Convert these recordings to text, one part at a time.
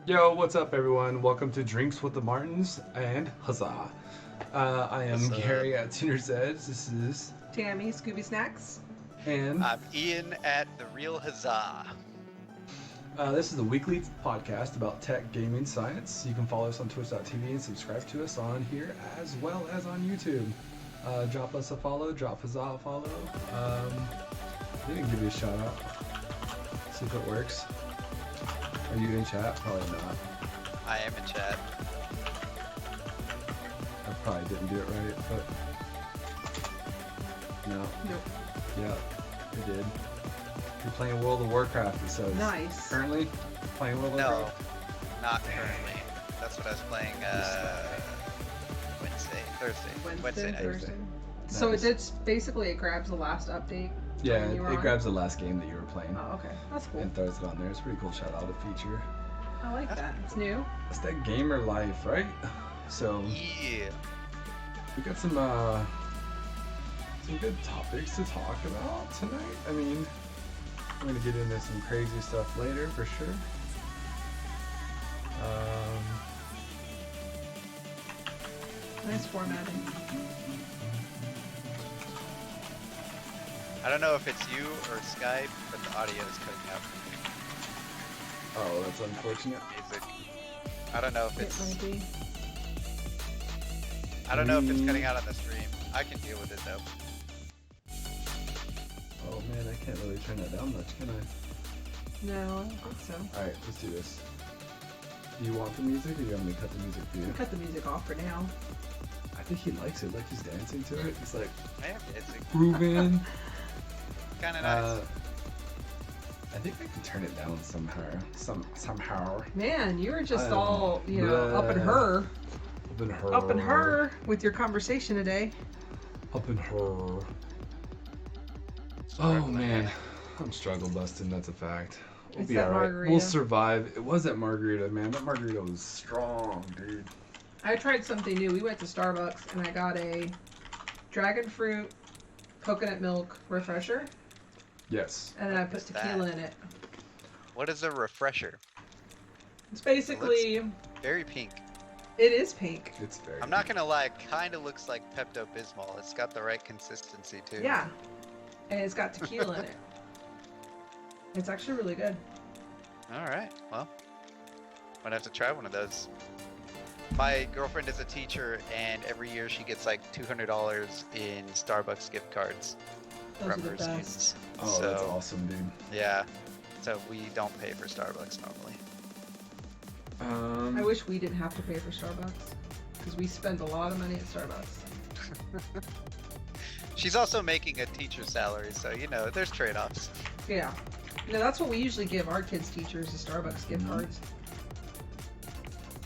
Yo, what's up, everyone? Welcome to Drinks with the Martins and Huzzah. I am What's up? Gary at Tuner's Edge. This is Tammy, Scooby Snacks. and I'm Ian at the Real Huzzah. this is the weekly podcast about tech, gaming, science. You can follow us on Twitch.tv and subscribe to us on here as well as on YouTube. Drop us a follow, drop Huzzah a follow. We didn't give you a shout out. See if it works. Are you in chat? Probably not. I am in chat. I probably didn't do it right, but no. Nope. Yeah, it did. You're playing World of Warcraft, it says. Nice. Currently playing World of No, Warcraft? not currently. That's what I was playing Wednesday night. Thursday. So Nice. it did basically it grabs the last update. Yeah, when you were it on? grabs the last game that you were playing Oh, okay. That's cool. and throws it on there. It's a pretty cool shout out feature. I like that. It's new. It's that gamer life, right? So Yeah. we got some good topics to talk about tonight. I mean, I'm gonna get into some crazy stuff later for sure. Nice formatting. I don't know if it's you or Skype, but the audio is cutting out. Oh, that's unfortunate. Music. I don't know if It it's. might be. I don't know if it's cutting out on the stream. I can deal with it though. Oh man, I can't really turn that down much, can I? No, I don't think so. Alright, let's do this. Do you want the music or you want me to cut the music for you? Cut the music off for now. I think he likes it, like he's dancing to it. He's like Man, it's grooving. kind of nice. I think I can turn it down somehow. Man, you were just I don't all, know. you know, up in her. Up in her with your conversation today. Up in her. Oh Struggling. man, I'm struggle busting. That's a fact. We'll It's be that all right. margarita. We'll survive. It was that margarita, man. That margarita was strong, dude. I tried something new. We went to Starbucks and I got a dragon fruit coconut milk refresher, Yes. and then I put What's tequila that? in it. What is a refresher? It's basically, Very pink. it is pink. It's very. I'm not gonna lie, it kind of looks like Pepto-Bismol. It's got the right consistency too. Yeah, and it's got tequila in it. It's actually really good. All right. Well, might have to try one of those. My girlfriend is a teacher, and every year she gets like $200 in Starbucks gift cards Those from are the her best. students. Oh, so, that's awesome, dude. Yeah. So we don't pay for Starbucks normally. I wish we didn't have to pay for Starbucks because we spend a lot of money at Starbucks. She's also making a teacher's salary, so you know there's trade-offs. Yeah, you know that's what we usually give our kids' teachers is Starbucks gift Mhm. cards.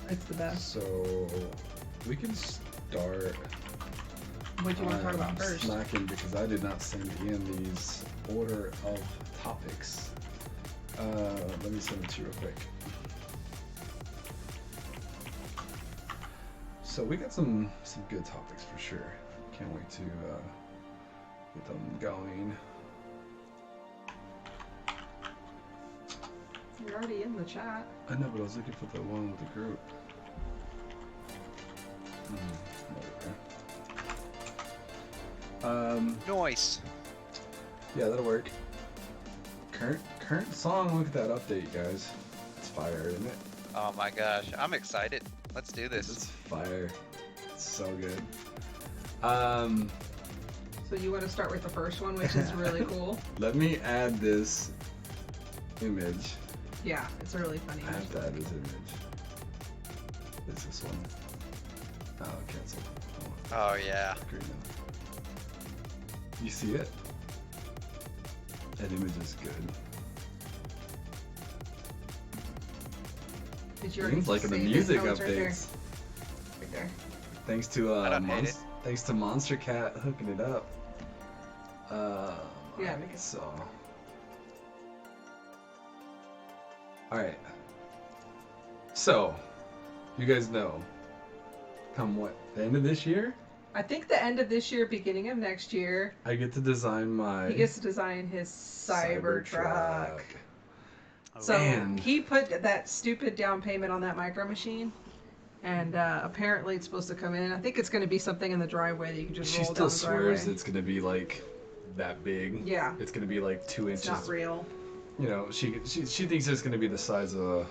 It's the best. So we can start. What do you want to talk about I'm first? Slacking because I did not send Ian these order of topics. Let me send it to you real quick. So we got some good topics for sure. Can't wait to get them going. You're already in the chat. I know, but I was looking for the one with the group. Noise. Yeah, that'll work. Current song. Look at that update, guys. It's fire, isn't it? Oh my gosh, I'm excited. Let's do It's this. fire. It's so good. So you want to start with the first one, which is really cool. Let me add this image. Yeah, it's a really funny. I have to add this image. It's this one. Oh, cancel. Oh yeah. Great now. You see it? That image is good. Did you already Seems like in the save it? music Oh, it's right there. updates. Right there. Thanks to I don't hate it. thanks to Monster Cat hooking it up. Yeah, make it- so. All right. So, you guys know, come what, the end of this year, I think the end of this year, beginning of next year, I get to design my he gets to design his Cybertruck. So Man. he put that stupid down payment on that micro machine, and apparently it's supposed to come in. I think it's going to be something in the driveway that you can just She roll still down the driveway. swears it's gonna be like that big. Yeah. It's gonna be like 2 It's inches. not real. You know, she thinks it's gonna be the size of a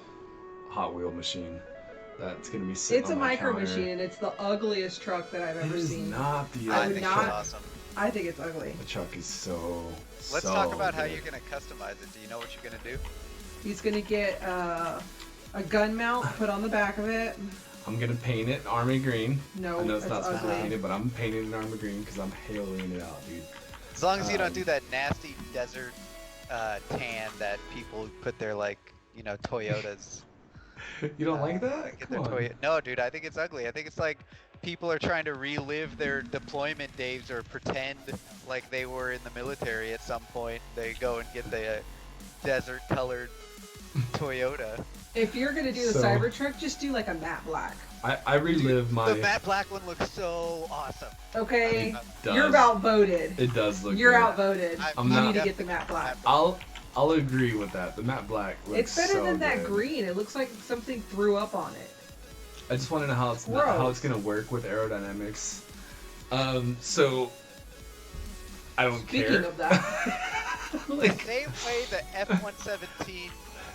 Hot Wheel machine. That's gonna be sitting It's a on my micro counter. machine, and it's the ugliest truck that I've It ever is seen. not the I I would think not- it's awesome. I think it's ugly. The truck is so. Let's so talk about how good. you're gonna customize it. Do you know what you're gonna do? He's gonna get a gun mount put on the back of it. I'm gonna paint it army green. No, I know it's that's not supposed to be ugly. painted, but I'm painting it army green because I'm haloing it out, dude. As long as you don't Um, do that nasty desert tan that people put their Toyotas. You don't like that? Get Come their on. No, dude, I think it's ugly. I think it's like people are trying to relive their deployment days or pretend like they were in the military at some point. They go and get the desert-colored Toyota. If you're gonna do the So- Cybertruck, just do like a matte black. I relive my. The matte black one looks so awesome. Okay, It does. you're outvoted. It does look. You're good. outvoted. I'm You not- need to get the matte black. I'll agree with that. The matte black looks It's better so than that good. green. It looks like something threw up on it. I just want to know how it's Gross. gonna work with aerodynamics. So I don't Speaking care. of that, The like, same way the F-117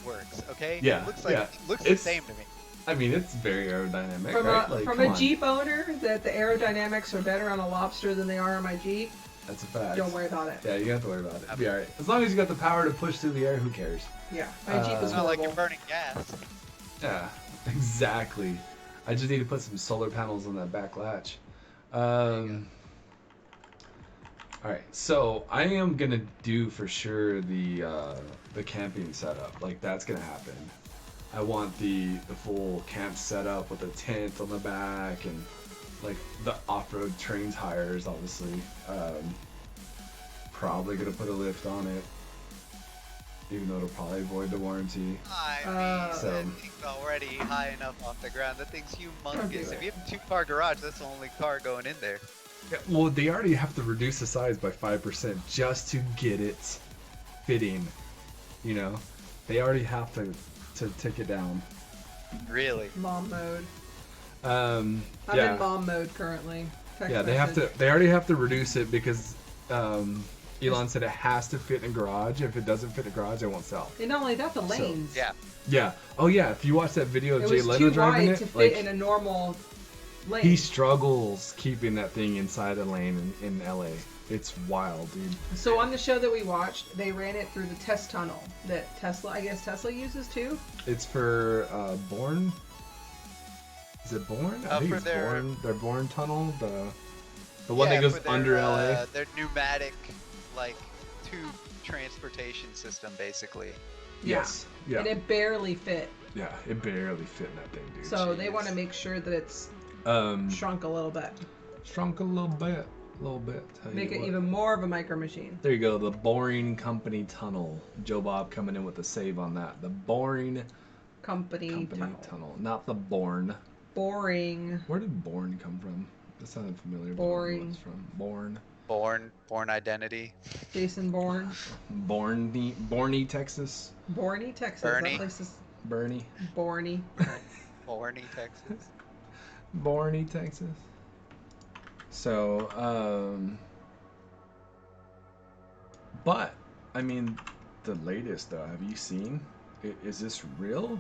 works, okay? Yeah, It looks like yeah. it looks It's- the same to me. I mean, it's very aerodynamic, from right? a Like, from come a on. Jeep owner, that the aerodynamics are better on a Lobster than they are on my Jeep. That's a fact. Don't worry about it. Yeah, you don't have to worry about it. It'll be alright. As long as you got the power to push through the air, who cares? Yeah, my Jeep is It's not like horrible. you're burning gas. Yeah, exactly. I just need to put some solar panels on that back latch. Alright, so I am gonna do for sure the camping setup. Like, that's gonna happen. I want the full camp setup with a tent on the back and like the off-road terrain tires, obviously. Probably gonna put a lift on it, even though it'll probably void the warranty. I mean, So- that thing's already high enough off the ground. That thing's Don't do humongous. it. If you have a two-car garage, that's the only car going in there. Yeah, well, they already have to reduce the size by 5% just to get it fitting. You know, they already have to take it down. Really? Mom mode. Um, I'm yeah, in mom mode currently. Text yeah, they have to. message. They already have to reduce it because Elon said it has to fit in a garage. If it doesn't fit in a garage, it won't sell. And not only that, the lanes. Yeah. Yeah. Oh yeah. If you watch that video of It Jay was Leno too driving wide it, to fit like in a normal lane. he struggles keeping that thing inside a lane in LA. It's wild, dude. So on the show that we watched, they ran it through the test tunnel that I guess Tesla uses too. It's for Bourne. Is it Bourne? I think For it's their- Bourne. Their Bourne tunnel, the one Yeah, that goes for their, under LA. Their pneumatic, like, tube transportation system, basically. Yes. Yeah. And it barely fit. Yeah. It barely fit in that thing, dude. So they Jeez. want to make sure that it's Shrunk shrunk a little bit. a little bit. Tell you Make it what. even more of a micro machine. There you go. The Boring Company tunnel. Joe Bob coming in with a save on that. The Boring Company Company tunnel. tunnel, not the Bourne. Boring. Where did Bourne come from? That sounded familiar. but I don't know where Boring. it's from. Bourne. Born identity. Jason Bourne. Borny, Texas. Borny, Texas. Bernie. That place is Bernie. Borny. Borny, Texas. Borny, Texas. So, but I mean, the latest though. Have you seen? Is this real?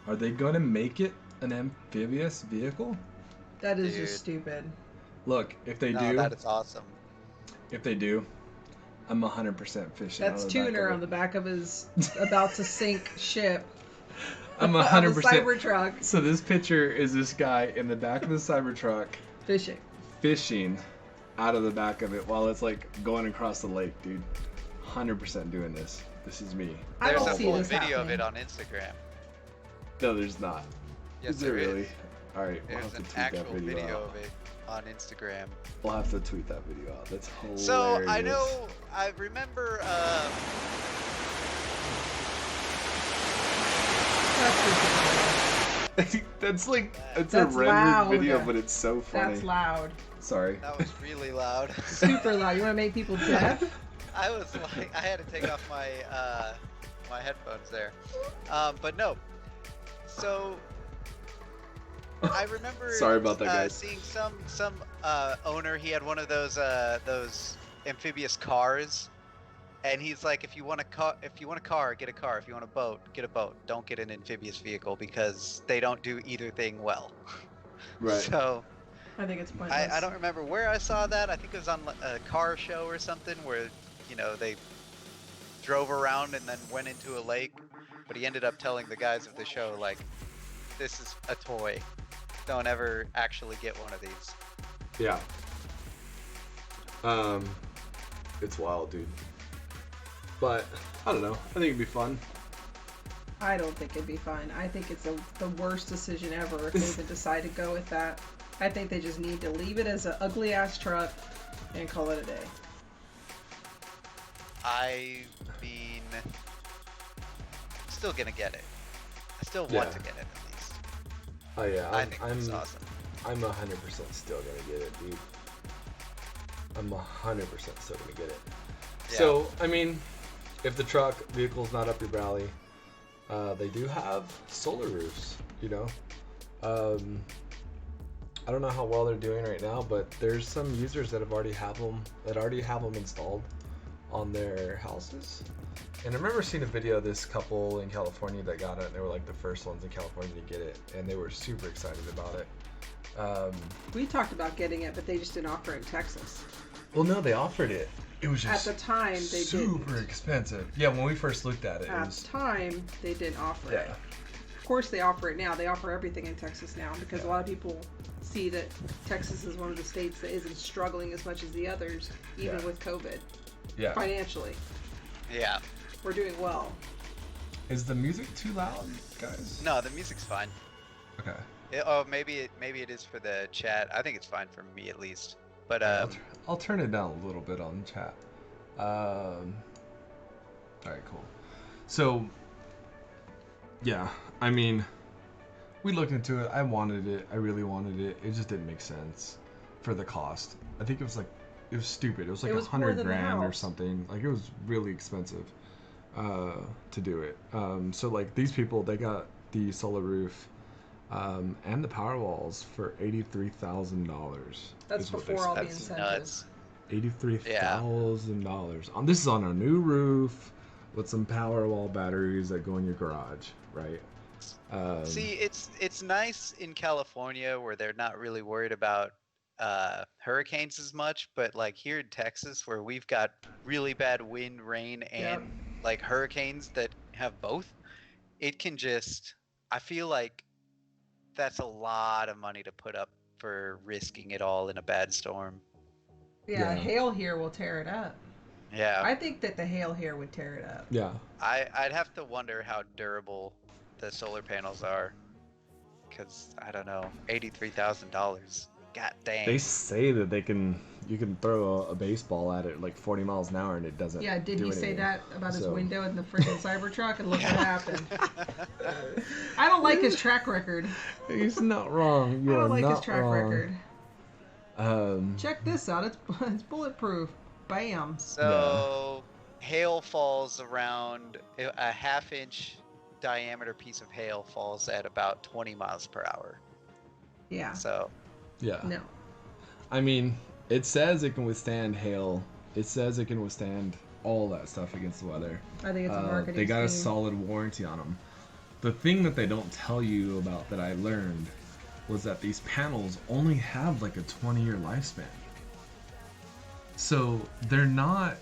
Are they going to make it an amphibious vehicle? That is Dude. just stupid. Look, if they No, do, that is awesome. if they do, I'm 100% fishing. That's out of the back Tuner of on the back of his about to sink ship. I'm of a 100%. Cybertruck So this picture is this guy in the back of the Cybertruck fishing. fishing out of the back of it while it's like going across the lake, dude. 100% doing this. This is me. I There's don't a see full this video of happening. it on Instagram. No, there's not. Yes, is there there really? is. All right, we'll There's have to an tweet that actual video, video out. of it on Instagram. We'll have to tweet that video out. That's hilarious. So I remember. That's ridiculous. That's like it's That's a rendered loud. video, but it's so funny. That's loud. Sorry. That was really loud. Super loud. You want to make people deaf? I was like, I had to take off my my headphones there. But no. So I remember Sorry about that, guys. seeing some owner. He had one of those amphibious cars, and he's like, if you want a car, get a car. If you want a boat, get a boat. Don't get an amphibious vehicle because they don't do either thing well. Right. So I think it's pointless. I don't remember where I saw that. I think it was on a car show or something where, they drove around and then went into a lake. But he ended up telling the guys of the show, like, this is a toy. Don't ever actually get one of these. Yeah. It's wild, dude. But I don't know. I think it'd be fun. I don't think it'd be fun. I think it's the worst decision ever if they even decide to go with that. I think they just need to leave it as an ugly ass truck and call it a day. I mean, still gonna get it. I still want to get it at least. Oh yeah, I think it's awesome. I'm 100% still gonna get it, dude. I'm 100% still gonna get it. Yeah. So I mean, if the truck vehicle's not up your valley, they do have solar roofs. I don't know how well they're doing right now, but there's some users that already have them installed on their houses. And I remember seeing a video of this couple in California that got it, and they were like the first ones in California to get it, and they were super excited about it. We talked about getting it, but they just didn't offer it in Texas. Well, no, they offered it. It was just at the time they super expensive. Yeah, when we first looked at it, at the time they didn't offer it. Of course, they offer it now. They offer everything in Texas now because a lot of people see that Texas is one of the states that isn't struggling as much as the others, even with COVID. Yeah. Financially. Yeah. We're doing well. Is the music too loud, guys? No, the music's fine. Okay. Maybe it is for the chat. I think it's fine for me at least. But I'll turn it down a little bit on chat. All right, cool. So, yeah, I mean, we looked into it. I wanted it. I really wanted it. It just didn't make sense for the cost. I think it was stupid. It was like $100,000 or something. Like, it was really expensive to do it. So like these people, they got the solar roof and the power walls for $83,000. That's before all the incentives. Nuts. $83,000. This is on a new roof with some power wall batteries that go in your garage, right? See, it's nice in California where they're not really worried about hurricanes as much, but like here in Texas where we've got really bad wind, rain, and like hurricanes that have both, it can just, I feel like that's a lot of money to put up for risking it all in a bad storm. Yeah, hail here will tear it up. Yeah. I think that the hail here would tear it up. Yeah. I'd have to wonder how durable the solar panels are, because I don't know, $83,000. God dang. They say that you can throw a baseball at it like 40 miles an hour and it doesn't. Yeah, did do he say anything. that about his window in the freaking Cybertruck? And look what happened. I don't like his track record. He's not wrong. You I are don't like not his track wrong. record. Check this out. It's bulletproof. Bam. So hail falls around a half-inch diameter piece of hail falls at about 20 miles per hour. Yeah. So. Yeah. No. I mean, it says it can withstand hail. It says it can withstand all that stuff against the weather. I think it's a marketing They got a scheme. solid warranty on them. The thing that they don't tell you about that I learned was that these panels only have like a 20-year lifespan. So they're not,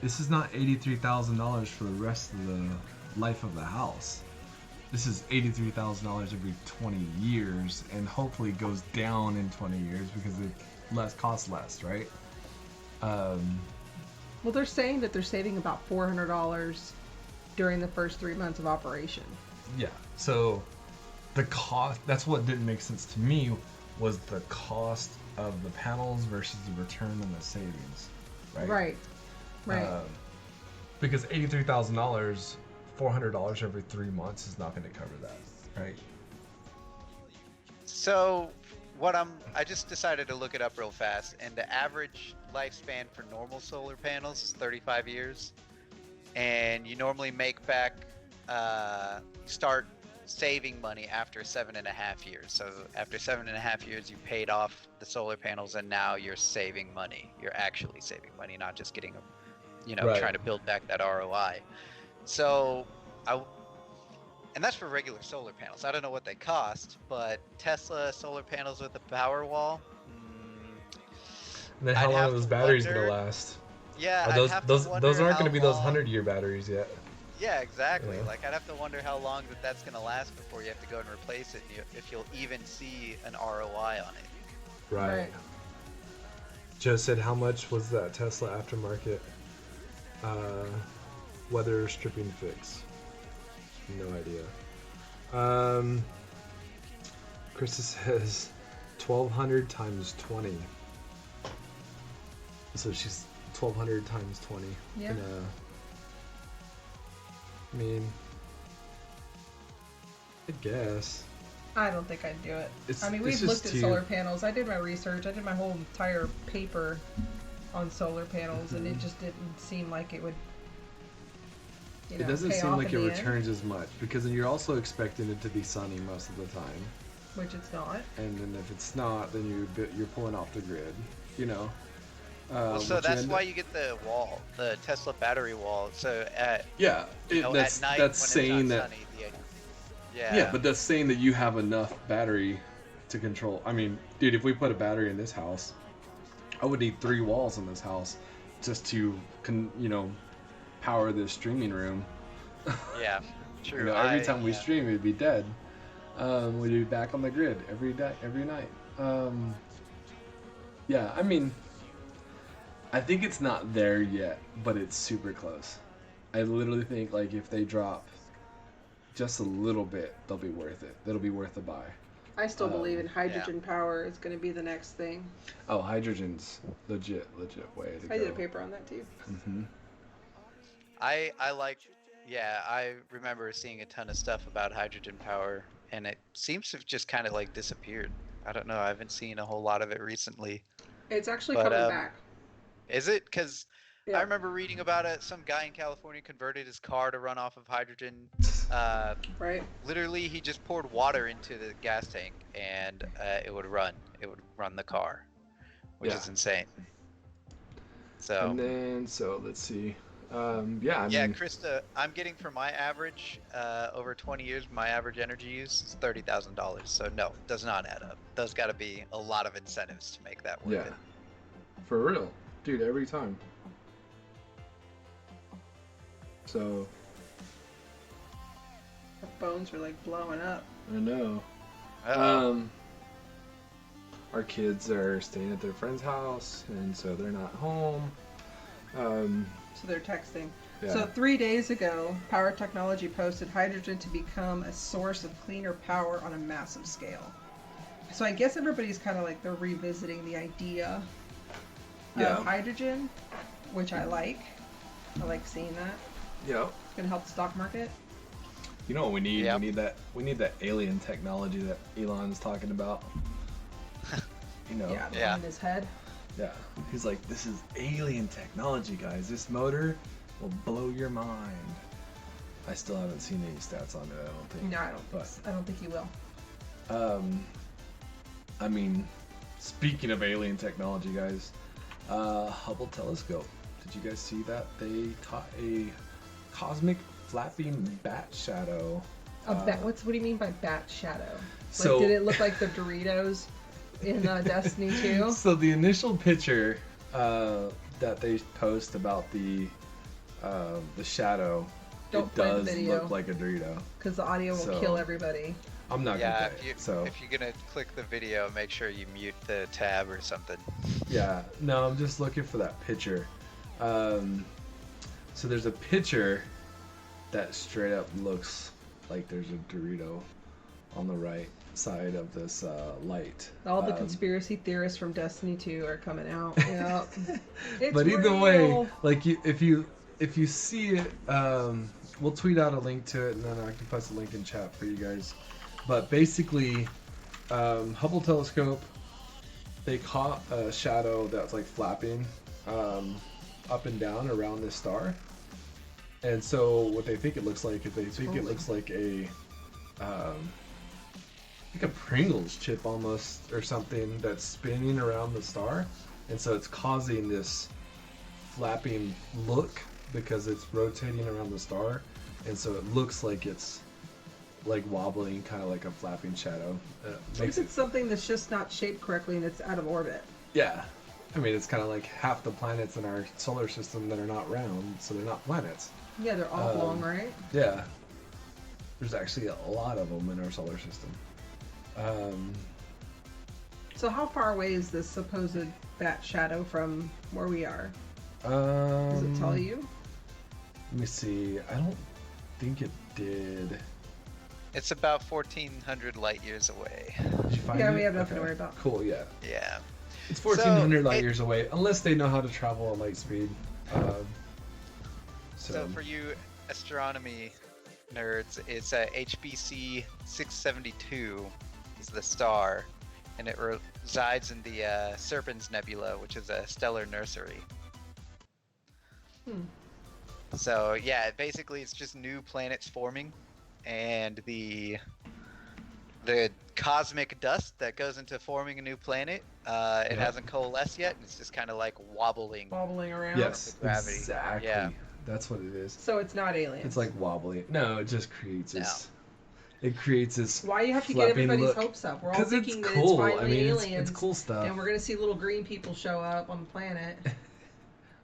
this is not $83,000 for the rest of the life of the house. This is $83,000 every 20 years, and hopefully goes down in 20 years because it costs less, right? Well, they're saying that they're saving about $400 during the first 3 months of operation. Yeah. So the cost, that's what didn't make sense to me, was the cost of the panels versus the return and the savings, right? Right. Because $83,000, $400 every 3 months is not going to cover that, right? So I just decided to look it up real fast, and the average lifespan for normal solar panels is 35 years, and you normally make back start saving money after 7.5 years. So after 7.5 years, you paid off the solar panels, and now you're saving money. You're actually saving money, not just getting, Right. trying to build back that ROI. So and that's for regular solar panels. I don't know what they cost, but Tesla solar panels with a power wall. And then how I'd long have are those to batteries wonder. gonna last? Yeah, Are I'd have to wonder those aren't how gonna be those long. 100-year batteries yet? Yeah, exactly. Yeah. Like I'd have to wonder how long that's gonna last before you have to go and replace it, and if you'll even see an ROI on it. Right. Joe said, how much was that Tesla aftermarket weather stripping fix? No idea. Krista says 1,200 times 20. So she's 1,200 times 20. Yeah. I mean, I guess. I don't think I'd do it. It's We've just looked at too- solar panels. I did my research. I did my whole entire paper on solar panels, and it just didn't seem like it would. It doesn't pay seem off like in it the end, returns as much, because then you're also expecting it to be sunny most of the time, which it's not. and then if it's not, then you're pulling off the grid. Well, so What you that's end why up- you get the wall, the Tesla battery wall. So at Yeah, at night that's when saying it's not that. sunny, yeah. Yeah, but that's saying that you have enough battery to control. I mean, dude, if we put a battery in this house, I would need 3 walls in this house just to, power this streaming room. Yeah, true. Every time we stream, it'd be dead. We'd be back on the grid every day, every night. Yeah, I mean, I think it's not there yet, but it's super close. I literally think like if they drop just a little bit, they'll be worth it. It'll be worth the buy. I still believe in hydrogen power is going to be the next thing. Oh, hydrogen's legit way to go. I did a paper on that too. Mm-hmm. I remember seeing a ton of stuff about hydrogen power, and it seems to have just kind of like disappeared. I don't know. I haven't seen a whole lot of it recently. It's actually But, coming back. Is it? Because Yeah. I remember reading about it. Some guy in California converted his car to run off of hydrogen. Right. Literally, he just poured water into the gas tank, and it would run. It would run the car, which is insane. So. And then, let's see. I mean, Krista, I'm getting for my average over 20 years, my average energy use is $30,000. So no, it does not add up. There's got to be a lot of incentives to make that worth it. For real, dude, every time. So. Our phones are like blowing up. I know. Our kids are staying at their friend's house, and so they're not home. So they're texting. Yeah. So 3 days ago, Power Technology posted hydrogen to become a source of cleaner power on a massive scale. So I guess everybody's kind of like they're revisiting the idea of hydrogen, which I like. I like seeing that. Yeah. It's gonna help the stock market. You know what we need? Yep. We need that alien technology that Elon's talking about. Yeah, Yeah. in his head. Yeah. He's like, this is alien technology, guys. This motor will blow your mind. I still haven't seen any stats on it, I don't think. No, I don't think he will. I mean, speaking of alien technology, guys, Hubble telescope. Did you guys see that? They caught a cosmic flapping bat shadow. What do you mean by bat shadow? So- Did it look like the Doritos in Destiny 2? So the initial picture that they post about the shadow, Don't it play the does video. look like a Dorito. Because the audio will So- kill everybody. I'm not Yeah, gonna play. if you're gonna click the video, make sure you mute the tab or something. Yeah, no, I'm just looking for that picture. So there's a picture that straight up looks like there's a Dorito on the right side of this light. All the conspiracy theorists from Destiny 2 are coming out. Yeah. It's But either real. way, like if you see it, we'll tweet out a link to it, and then I can post a link in chat for you guys. But basically, Hubble telescope, they caught a shadow that's like flapping up and down around this star, And so what they think it looks like is they think it looks um, like a Pringles chip almost or something that's spinning around the star, and so it's causing this flapping look because it's rotating around the star, and so it looks like it's like wobbling, kind of like a flapping shadow. Makes it something that's just not shaped correctly and it's out of orbit. Yeah. I mean, it's kind of like half the planets in our solar system that are not round, so they're not planets. Yeah, they're oblong, right? Yeah. There's actually a lot of them in our solar system. So how far away is this supposed bat shadow from where we are? Does it tell you? Let me see. I don't think it did. It's about 1,400 light years away. Did you find it? Yeah, we have nothing to worry about. Cool, yeah. Yeah. It's 1,400 light years away, unless they know how to travel at light speed. So for you astronomy nerds, it's HBC 672 is the star, and it resides in the Serpens Nebula, which is a stellar nursery. So yeah, basically it's just new planets forming, and the cosmic dust that goes into forming a new planet, it hasn't coalesced yet, and it's just kind of like wobbling around. Yes, with gravity. exactly. Yeah. That's what it is. So it's not aliens. It's like wobbly. No, it just creates this. It creates this. Why you have to get everybody's look. hopes up? We're all 'Cause thinking it's that cool. it's finally I mean, aliens. it's cool stuff. And we're gonna see little green people show up on the planet.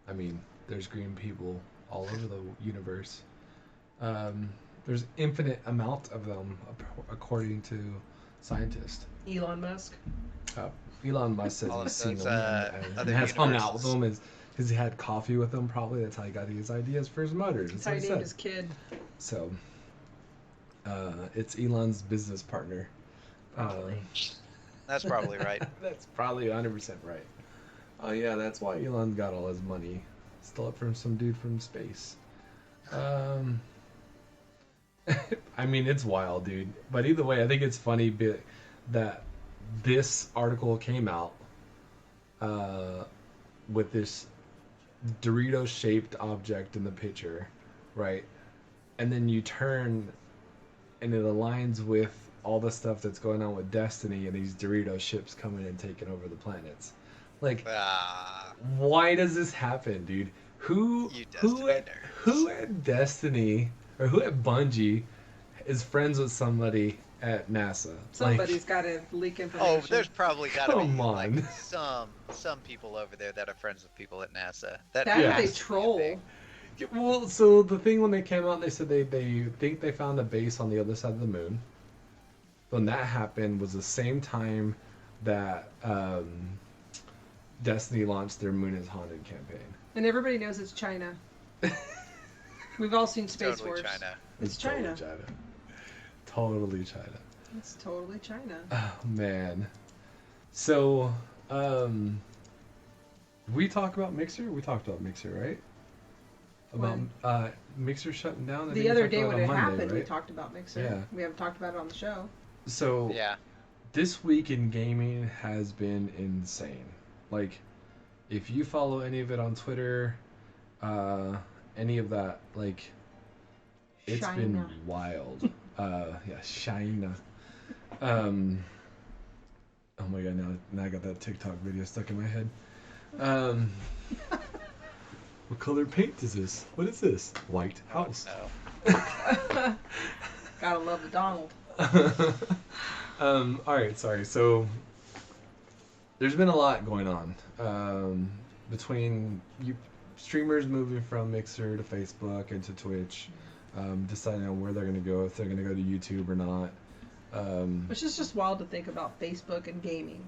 I mean, there's green people all over the universe. There's infinite amount of them, according to scientists. Elon Musk. Elon Musk says All he's of seen those, them and other has hung out with universes. them because he had coffee with them. Probably that's how he got his ideas for his motors. That's how he named his kid. So, it's Elon's business partner. Probably. That's probably right. That's probably 100% right. Oh yeah, that's why Elon got all his money. Stole it from some dude from space. I mean, it's wild, dude. But either way, I think it's funny that this article came out with this Dorito-shaped object in the picture, right? And then you turn, and it aligns with all the stuff that's going on with Destiny and these Dorito ships coming and taking over the planets. Like, why does this happen, dude? Who at Destiny or who at Bungie is friends with somebody at NASA? Somebody's got to leak information. Oh, there's probably got to be Come on. like some people over there that are friends with people at NASA. That has they to be a troll. thing. Well, so the thing when they came out, they said they think they found a base on the other side of the moon. When that happened was the same time that Destiny launched their Moon is Haunted campaign. And everybody knows it's China. We've all seen Space Totally Force. China. It's China. Totally China. It's totally China. Oh man. So, we talk about Mixer. We talked about Mixer, right? About Mixer shutting down. I think The we other talked day about when it Monday, happened, we right? talked about Mixer. Yeah. We haven't talked about it on the show. So Yeah. this week in gaming has been insane. Like, if you follow any of it on Twitter, any of that, like, it's been China. wild. Yeah, China. Oh my god, now I got that TikTok video stuck in my head. What color paint is this? What is this? White house. Oh. Gotta love the Donald. All right, sorry. So there's been a lot going on between streamers moving from Mixer to Facebook and to Twitch, deciding on where they're going to go, if they're going to go to YouTube or not. Which is just wild to think about Facebook and gaming.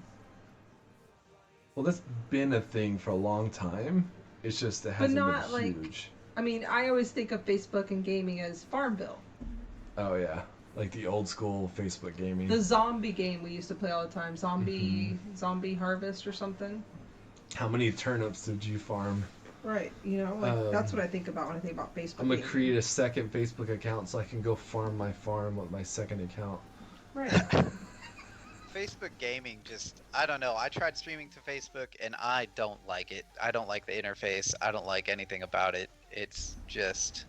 Well, that's been a thing for a long time. It's just it hasn't not, been like, huge. I mean, I always think of Facebook and gaming as Farmville. Oh yeah, like the old school Facebook gaming. The zombie game we used to play all the time. Zombie Harvest or something. How many turnips did you farm? Right. You know, like, that's what I think about when I think about Facebook. I'm gonna gaming. create a second Facebook account so I can go farm my farm with my second account. Right. Facebook gaming just, I don't know. I tried streaming to Facebook and I don't like it. I don't like the interface. I don't like anything about it. It's just,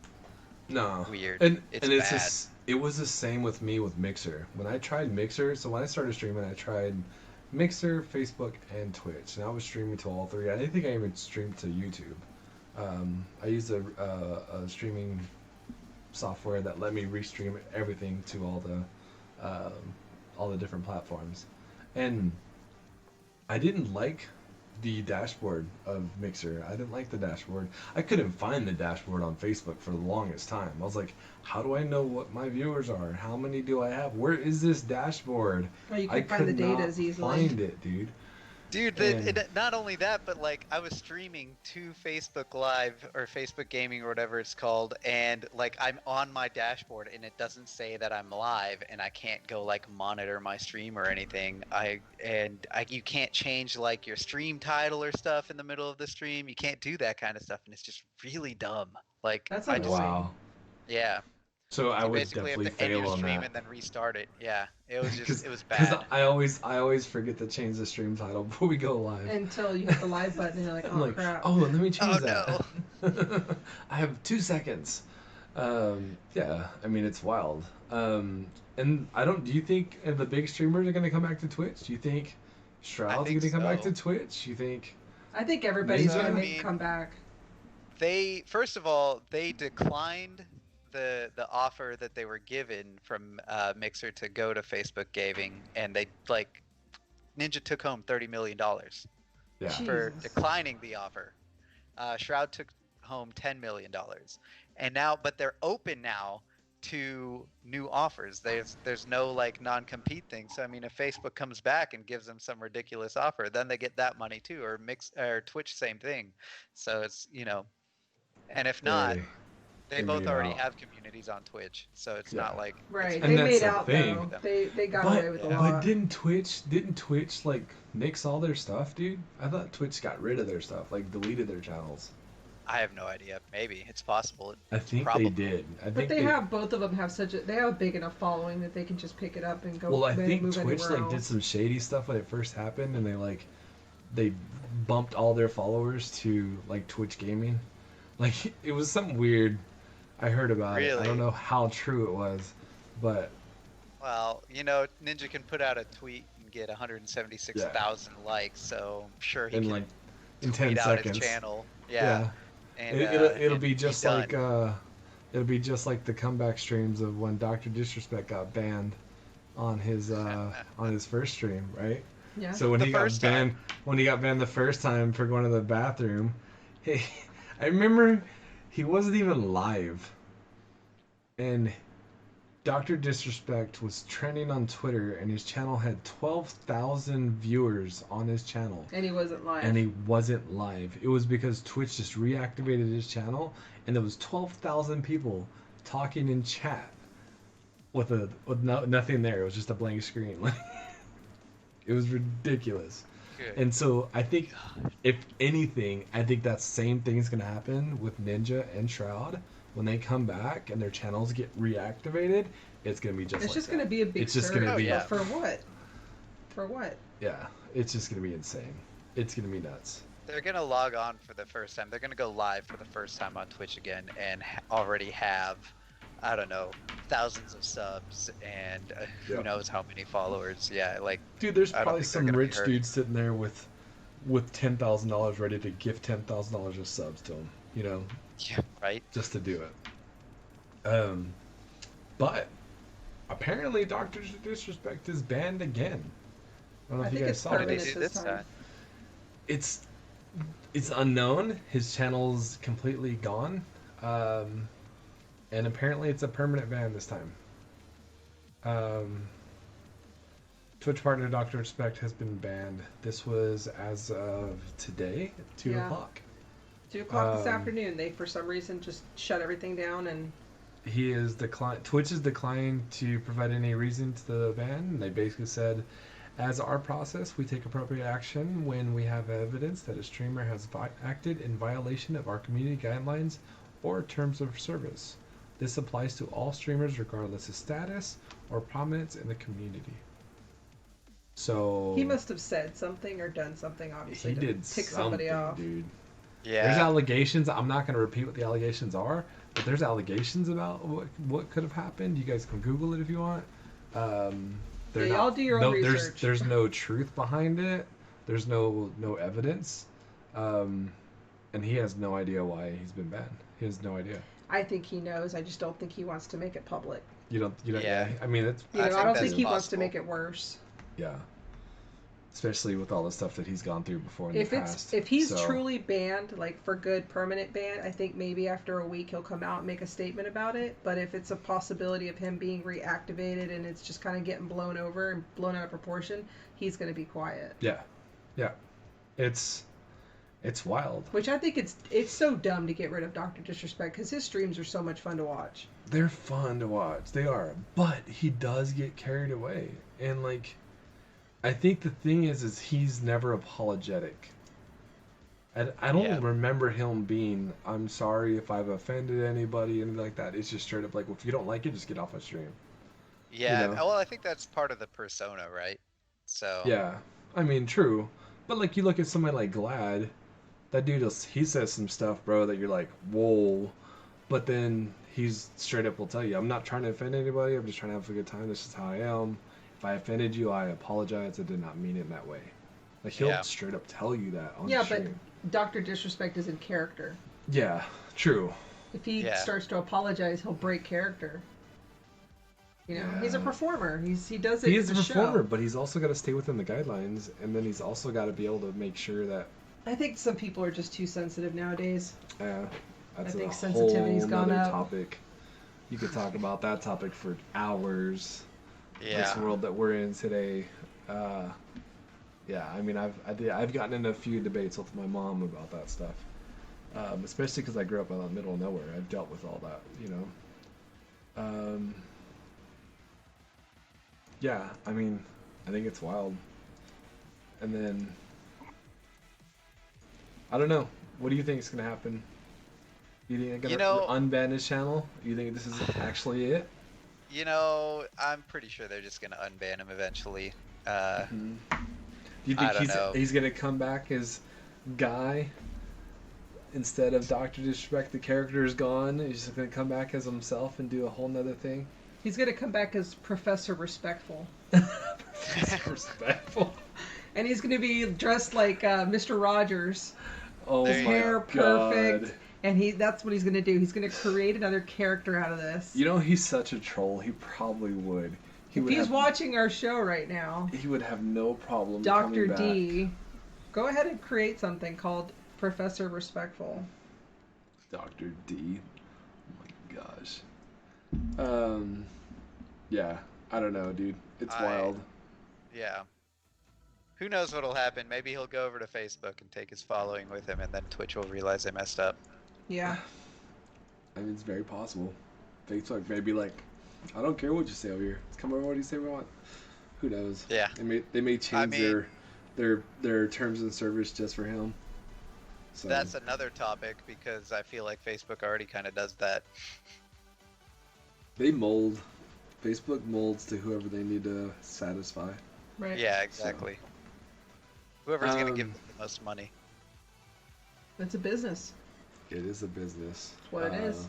No. weird. And It's it's bad. just it was the same with me with Mixer. When I tried Mixer, so when I started streaming, I tried Mixer, Facebook, and Twitch, and I was streaming to all three. I didn't think I even streamed to YouTube. I used a streaming software that let me restream everything to all the different platforms, and I didn't like the dashboard of Mixer. I didn't like the dashboard. I couldn't find the dashboard on Facebook for the longest time. I was like, how do I know what my viewers are? How many do I have? Where is this dashboard? Well, you I can find the could data not as easily. find it, dude. Dude, And not only that, but like I was streaming to Facebook Live or Facebook Gaming or whatever it's called, and like I'm on my dashboard and it doesn't say that I'm live, and I can't go like monitor my stream or anything. You can't change like your stream title or stuff in the middle of the stream. You can't do that kind of stuff, and it's just really dumb. Like That's I just annoying. wow. yeah. So I You would basically have definitely to end your fail on stream that. and then restart it. Yeah, it was just it was Because bad. I always forget to change the stream title before we go live. Until you hit the live button and you're like, I'm oh like, crap. oh, let me change Oh, that. I have 2 seconds. Yeah, I mean it's wild. And I don't. Do you think the big streamers are gonna come back to Twitch? Do you think Shroud's think gonna come back so. to Twitch? You think? I think everybody's Ninja? gonna I make mean, a comeback. They first of all they declined the offer that they were given from Mixer to go to Facebook Gaming, and they like Ninja took home $30 million Yeah. for Jesus. declining the offer. Shroud took home $10 million, and now but they're open now to new offers. There's no like non-compete thing. So I mean, if Facebook comes back and gives them some ridiculous offer, then they get that money too. Or Twitch, same thing. So it's and if not, They they made both already out. have communities on Twitch, so it's Yeah. not like Right. And They that's made the out thing. though. They got But away with a yeah. lot. but didn't Twitch like nix all their stuff, dude? I thought Twitch got rid of their stuff, like deleted their channels. I have no idea. Maybe it's possible. I think probably. they did. I But think they have both of them have they have a big enough following that they can just pick it up and go. Well, I and think move Twitch anywhere like did else. some shady stuff when it first happened, and they bumped all their followers to like Twitch Gaming. Like it was something weird. I heard about it. I Really? don't know how true it was, but Well, Ninja can put out a tweet and get 176,000 likes, so I'm sure he in can like in 10 tweet out seconds. his channel. Yeah. And, It'll and be just done. like the comeback streams of when Dr. Disrespect got banned on his first stream, right? Yeah. So when The he got first banned, time. when he got banned the first time for going to the bathroom, he, I remember he wasn't even live, and Dr. Disrespect was trending on Twitter, and his channel had 12,000 viewers on his channel, And he wasn't live. and he wasn't live. It was because Twitch just reactivated his channel, and there was 12,000 people talking in chat with nothing there. It was just a blank screen. It was ridiculous. Good. And so I think, if anything, I think that same thing's gonna happen with Ninja and Shroud when they come back and their channels get reactivated. It's gonna be just. It's like just that. going to be a big It's just surge. gonna be. yeah. For what? For what? Yeah, it's just gonna be insane. It's gonna be nuts. They're gonna log on for the first time. They're gonna go live for the first time on Twitch again, and already have, I don't know, thousands of subs and who Yeah. knows how many followers. Yeah, like Dude, there's I don't probably think they're some gonna be rich hurt. dude sitting there with $10,000 ready to give $10,000 of subs to him. yeah, right. Just to do it. But apparently Dr. Disrespect is banned again. I don't know I if you think guys it's saw What did they this. permanent do this this time. time? It's unknown. His channel's completely gone. And apparently it's a permanent ban this time. Twitch partner Dr. Respect has been banned. This was as of today at 2 Yeah. o'clock. 2 o'clock this Um, afternoon. They, for some reason, just shut everything down and. He is Twitch is declined to provide any reason to the ban. They basically said, as our process, we take appropriate action when we have evidence that a streamer has acted in violation of our community guidelines or terms of service. This applies to all streamers regardless of status or prominence in the community. So He must have said something or done something, obviously, he to did tick somebody something, off. dude. There's Yeah. allegations. I'm not going to repeat what the allegations are, but there's allegations about what could have happened. You guys can Google it if you want. They're Yeah, y'all do your own research. There's no truth behind it. There's no evidence, and he has no idea why he's been banned. He has no idea. I think he knows. I just don't think he wants to make it public. You don't. Yeah. I mean, it's I think don't that's think he wants to possible. make it worse. yeah. Especially with all the stuff that he's gone through before in If the it's past. if he's So, truly banned, like for good, permanent ban, I think maybe after a week he'll come out and make a statement about it. But if it's a possibility of him being reactivated and it's just kind of getting blown over and blown out of proportion, he's going to be quiet. yeah, it's wild. Which I think it's so dumb to get rid of Dr. Disrespect because his streams are so much fun to watch. They're fun to watch. They are, but he does get carried away, and like, I think the thing is he's never apologetic. I don't Yeah. remember him being, I'm sorry if I've offended anybody, anything like that. It's just straight up like, well, if you don't like it, just get off my stream. Yeah. You know? Well, I think that's part of the persona, right? So. Yeah, I mean, true, but like you look at somebody like Glad, that dude, he says some stuff, bro, that you're like, whoa, but then he's straight up will tell you, I'm not trying to offend anybody. I'm just trying to have a good time. This is how I am. If I offended you, I apologize. I did not mean it in that way. Like he'll Yeah. straight up tell you that on Yeah, the but stream. Dr. Disrespect is in character. Yeah, true. If he Yeah. starts to apologize, he'll break character. You know, he's a Yeah. performer. He does it. He is for a the performer, show. but he's also got to stay within the guidelines, and then he's also got to be able to make sure that. I think some people are just too sensitive nowadays. That's I think a sensitivity's whole gone nother up. topic. You could talk about that topic for hours. Yeah. This world that we're in today. Yeah, I mean, I've gotten into a few debates with my mom about that stuff, especially because I grew up in the middle of nowhere. I've dealt with all that, you know. Yeah, I mean, I think it's wild. And then, I don't know. What do you think is gonna happen? You think they're gonna unban his channel? You think this is actually it? You know, I'm pretty sure they're just gonna unban him eventually. Do you I think don't know. he's gonna come back as Guy instead of Dr. Disrespect? The character is gone. He's just gonna come back as himself and do a whole nother thing. He's gonna come back as Professor Respectful, Respectful. and he's gonna be dressed like Mr. Rogers, Oh There you my hair god. perfect, and that's what he's gonna do. He's gonna create another character out of this. You know he's such a troll. He probably would. If he's watching our show right now, he would have no problem. Dr. coming back. D, go ahead and create something called Professor Respectful. Dr. D. Oh my gosh. Yeah. I don't know, dude. It's wild. Yeah. Who knows what'll happen? Maybe he'll go over to Facebook and take his following with him, and then Twitch will realize they messed up. Yeah. I mean, it's very possible. Facebook may be like, I don't care what you say over here. Let's come over what you say we want. Who knows? Yeah. They may change mean- their terms and service just for him. So That's another topic because I feel like Facebook already kind of does that. they mold. Facebook molds to whoever they need to satisfy. Right. Yeah, exactly. Whoever's gonna give Um, them the most money. It's a business. It is a business. That's what it is.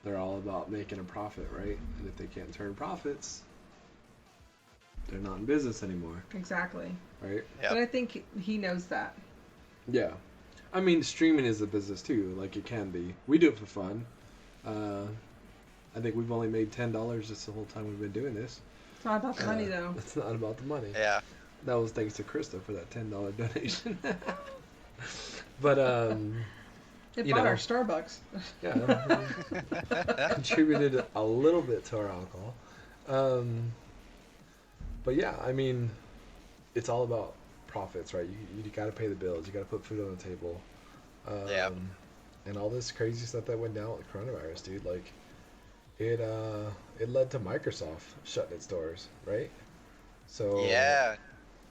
They're all about making a profit, right? And if they can't turn profits, they're not in business anymore, Exactly. right? But Yeah. I think he knows that. Yeah. I mean, streaming is a business too, like it can be. We do it for fun. I think we've only made $10 just the whole time we've been doing this. It's not about the money, though. It's not about the money. Yeah. That was thanks to Krista for that $10 donation. But It you bought know. our Starbucks. yeah, contributed a little bit to our alcohol. But yeah, I mean, it's all about profits, right? You got to pay the bills. You got to put food on the table. Yeah. And all this crazy stuff that went down with coronavirus, dude. Like, it led to Microsoft shutting its doors, right? So Yeah.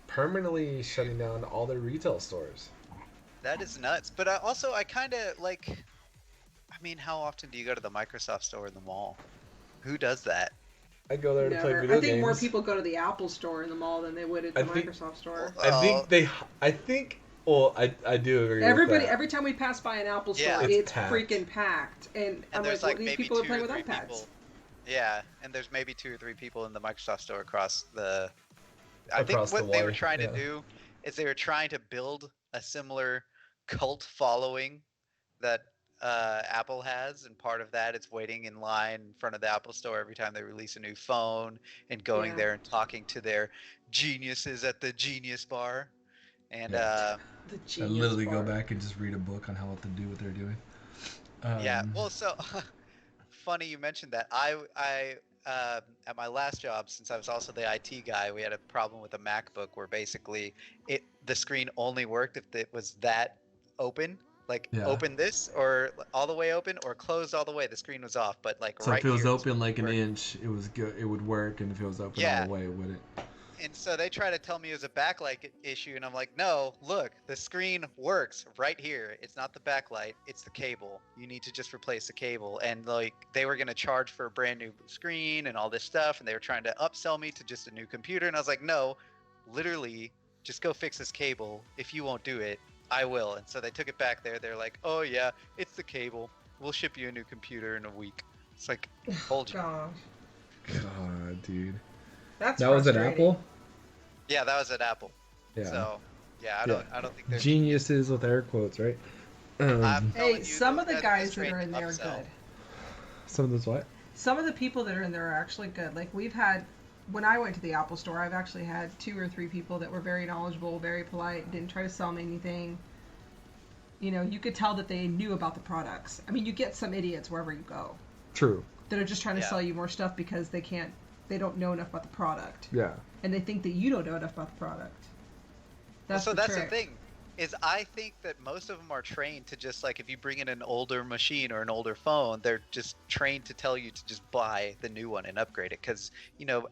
permanently shutting down all their retail stores. That is nuts. But I kind of like. I mean, how often do you go to the Microsoft store in the mall? Who does that? I go there to play Never. video I think games. more people go to the Apple store in the mall than they would at the I think- Microsoft store. I think Well, I do agree Everybody, with that. every time we pass by an Apple store, Yeah. it's packed. freaking packed. And And I'm like, there's well, like these maybe people are two or playing with three iPads. people. Yeah, and there's maybe 2 or 3 people in the Microsoft store across the. I think Across the what they were way. trying to Yeah. do is they were trying to build a similar cult following that Apple has, and part of that is waiting in line in front of the Apple store every time they release a new phone and going Yeah. there and talking to their geniuses at the Genius Bar. And Yeah. The I Genius literally go Bar. back and just read a book on how to do what they're doing. yeah, well, so funny you mentioned that. I at my last job, since I was also the IT guy, we had a problem with a MacBook where basically the screen only worked if it was that open, like Yeah. open this or all the way open or closed all the way. The screen was off, but like So if right it was here, the open screen like an worked. inch, it was good. It would work, and if it was open all Yeah, the way, it wouldn't. and so they try to tell me it was a backlight issue, and I'm like, no, look, the screen works right here. It's not the backlight, it's the cable. You need to just replace the cable. And like they were gonna charge for a brand new screen and all this stuff, and they were trying to upsell me to just a new computer, and I was like, no, literally, just go fix this cable. If you won't do it, I will. And so they took it back there. They're like, oh yeah, it's the cable. We'll ship you a new computer in a week. It's like, told you. Gosh, God, dude. that's That was at frustrating. Apple. Yeah, that was at Apple. Yeah. So yeah, Yeah. I don't think they're Geniuses with air quotes, right? I'm telling Hey, you, some those of the are guys just that are trained in to there are upsell. good. Some of those what? Some of the people that are in there are actually good. Like we've had, when I went to the Apple store, I've actually had 2 or 3 people that were very knowledgeable, very polite, didn't try to sell me anything. You know, you could tell that they knew about the products. I mean, you get some idiots wherever you go True. that are just trying to Yeah. sell you more stuff because they don't know enough about the product. Yeah. And they think that you don't know enough about the product. That's So the that's trick. the thing, is I think that most of them are trained to just like if you bring in an older machine or an older phone, they're just trained to tell you to just buy the new one and upgrade it. Because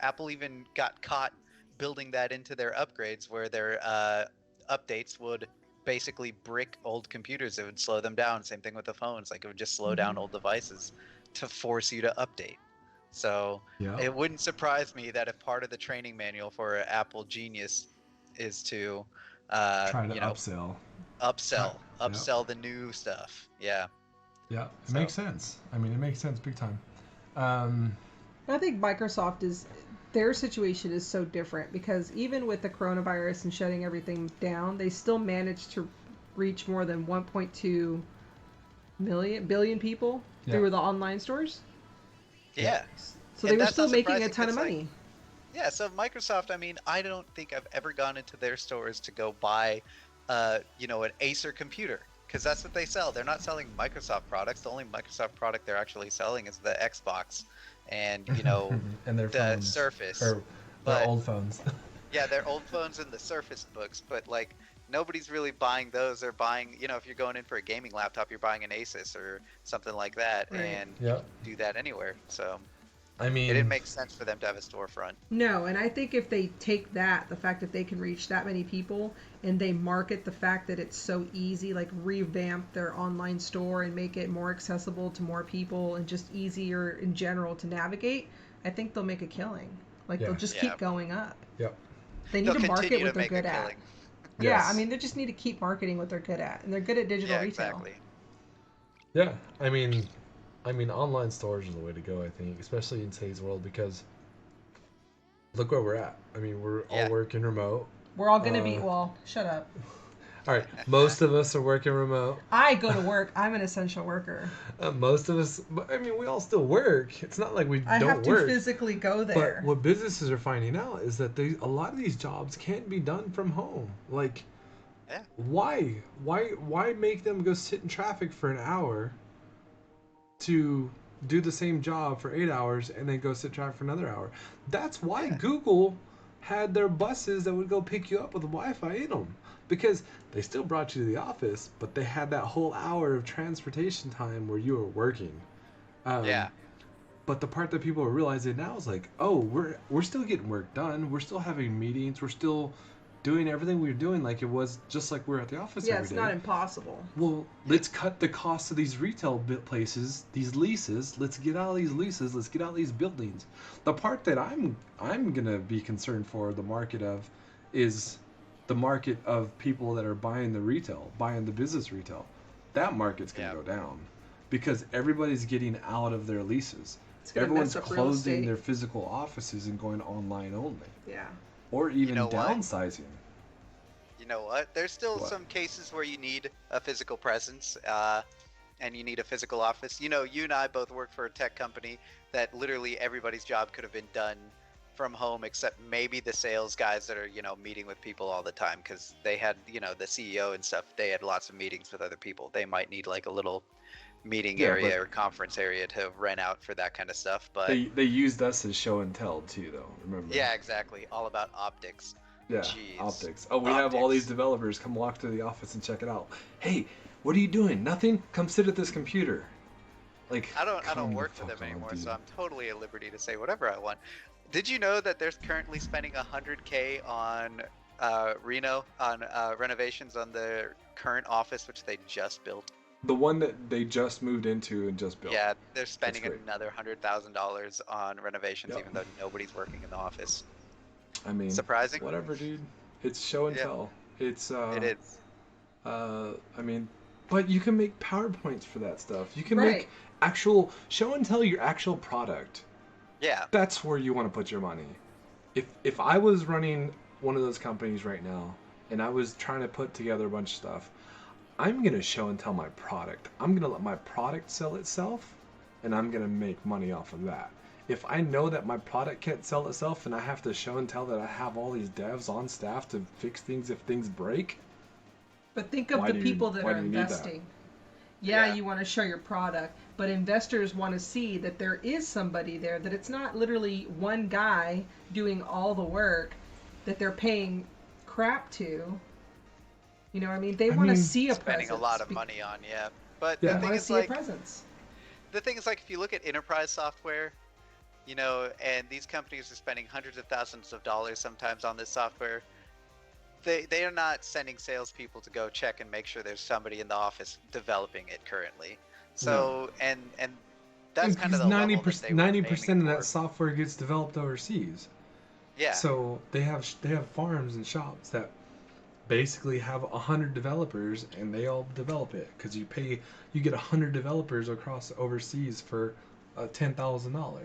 Apple even got caught building that into their upgrades, where their updates would basically brick old computers. It would slow them down. Same thing with the phones. Like it would just slow down old devices to force you to update. So Yeah. it wouldn't surprise me that if part of the training manual for an Apple Genius is to, Try to upsell. upsell the new stuff. Yeah. Yeah. It So- makes sense. I mean, it makes sense big time. I think Microsoft their situation is so different because even with the coronavirus and shutting everything down, they still managed to reach more than 1.2 billion people through the online stores. Yeah. So And they were that's still not making a surprising, ton of 'cause, like, money. Yeah, so Microsoft, I mean, I don't think I've ever gone into their stores to go buy, an Acer computer, because that's what they sell. They're not selling Microsoft products. The only Microsoft product they're actually selling is the Xbox and, and their the phones. Surface. Or But- their old phones. Yeah, their old phones and the Surface Books, but like nobody's really buying those. They're buying, if you're going in for a gaming laptop, you're buying an Asus or something like that, Right. and Yep. you can do that anywhere. So I mean, it didn't make sense for them to have a storefront. No, and I think if they take the fact that they can reach that many people, and they market the fact that it's so easy, like revamp their online store and make it more accessible to more people and just easier in general to navigate, I think they'll make a killing. Like they'll just Yeah. keep going up. Yep. They need They'll to market continue what to they're make a good at. killing. Yeah, Yes. I mean they just need to keep marketing what they're good at, and they're good at digital Yeah, retail. exactly. Yeah. I mean, online stores are the way to go, I think, especially in today's world, because look where we're at. I mean, we're Yeah. all working remote. We're all gonna be Uh, shut up. All right, most of us are working remote. I go to work. I'm an essential worker. Most of us, but I mean, we all still work. It's not like we I don't have to work. physically go there. But what businesses are finding out is that a lot of these jobs can't be done from home. Like, Yeah. why make them go sit in traffic for an hour to do the same job for 8 hours and then go sit in traffic for another hour? That's why Yeah. Google had their buses that would go pick you up with Wi-Fi in them, because they still brought you to the office, but they had that whole hour of transportation time where you were working. Yeah. But the part that people are realizing now is like, oh, we're still getting work done. We're still having meetings. We're still doing everything we were doing like it was just like we're at the office yeah, every it's day. not impossible. Well, let's cut the cost of these retail places, these leases. Let's get out of these leases. Let's get out of these buildings. The part that I'm gonna be concerned for the market of is the market of people that are buying the business retail, that market's going to go down because everybody's getting out of their leases. Everyone's closing their physical offices and going online only. Yeah. Or even downsizing. You know what? There's still some cases where you need a physical presence, and you need a physical office. You know, you and I both work for a tech company that literally everybody's job could have been done from home except maybe the sales guys that are, you know, meeting with people all the time because they had, you know, the CEO and stuff. They had lots of meetings with other people. They might need like a little meeting area or conference area to rent out for that kind of stuff. But they used us as show and tell too, though. Remember? Yeah, exactly. All about optics. Yeah, optics. Oh, we have all these developers come walk to the office and check it out. Hey, what are you doing? Nothing? Come sit at this computer. Like, I don't work for them anymore, so I'm totally at liberty to say whatever I want. Did you know that they're currently spending $100K on Reno on renovations on their current office, which they just built? The one that they just moved into and just built. Yeah, they're spending another $100,000 on renovations, even though nobody's working in the office. I mean, surprising. Whatever, dude. It's show and tell. It's it is. I mean, but you can make PowerPoints for that stuff. You can make actual show and tell your actual product. Yeah. That's where you want to put your money. If I was running one of those companies right now and I was trying to put together a bunch of stuff, I'm going to show and tell my product. I'm going to let my product sell itself, and I'm going to make money off of that. If I know that my product can't sell itself and I have to show and tell that I have all these devs on staff to fix things if things break. But think of the people that are investing. Yeah, you want to show your product, but investors want to see that there is somebody there, that it's not literally one guy doing all the work that they're paying crap to. You know what I mean? They want to see a presence. Spending a lot of money on, But the thing is, like, a presence. The thing is, like, if you look at enterprise software, you know, and these companies are spending hundreds of thousands of dollars sometimes on this software, they are not sending salespeople to go check and make sure there's somebody in the office developing it currently. So, and that's kind of the 90% of that software gets developed overseas. Yeah. So they have farms and shops that basically have 100 developers and they all develop it because you get 100 developers across overseas for $10,000,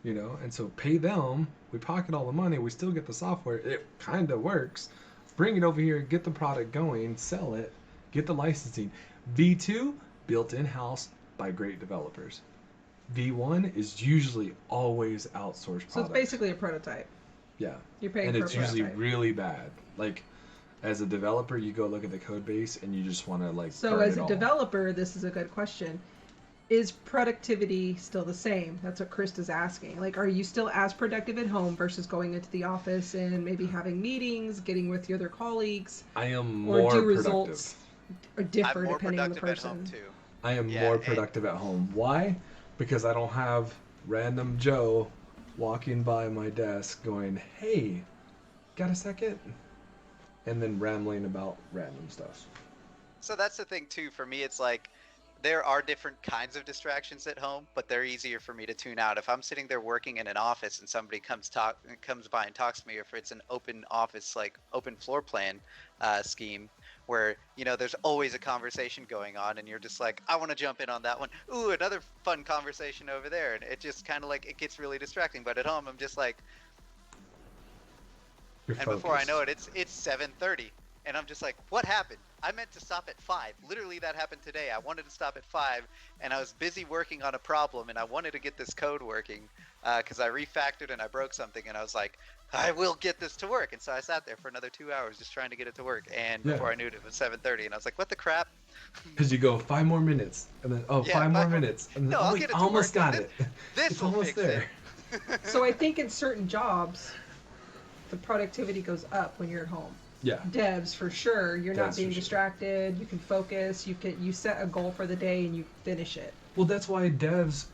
you know, and so pay them, we pocket all the money, we still get the software, it kind of works, bring it over here, get the product going, sell it, get the licensing. V2 built in-house by great developers. V1 is usually always outsourced product. So it's basically a prototype. Yeah. You're paying and for it's a prototype. usually really bad. Like, as a developer, you go look at the code base and you just want to, like, so as a developer, this is a good question. Is productivity still the same? That's what Krista's asking. Like, are you still as productive at home versus going into the office and maybe having meetings, getting with your other colleagues? I am more productive. Or do results differ depending on the person? I'm more productive at home too. I am more productive at home. Why? Because I don't have random Joe walking by my desk going, "Hey, got a second?" And then rambling about random stuff. So that's the thing too. For me, it's like there are different kinds of distractions at home, but they're easier for me to tune out. If I'm sitting there working in an office and somebody comes by and talks to me, or if it's an open office, like open floor plan scheme, where, you know, there's always a conversation going on and you're just like, I want to jump in on that one. Ooh, another fun conversation over there. And it just kind of like, it gets really distracting. But at home, I'm just like, before I know it, it's 7:30. And I'm just like, what happened? I meant to stop at 5. Literally, that happened today. I wanted to stop at 5, and I was busy working on a problem, and I wanted to get this code working because I refactored and I broke something, and I was like, I will get this to work. And so I sat there for another 2 hours just trying to get it to work. And before I knew it, it was 7:30, and I was like, what the crap? Because you go 5 more minutes, and then 5 more minutes, and then I'll get it to almost work. got it. This it's will almost fix there. it. So I think in certain jobs, the productivity goes up when you're at home. Yeah. Devs, for sure. You're not being distracted. You can focus. You set a goal for the day and you finish it. Well, that's why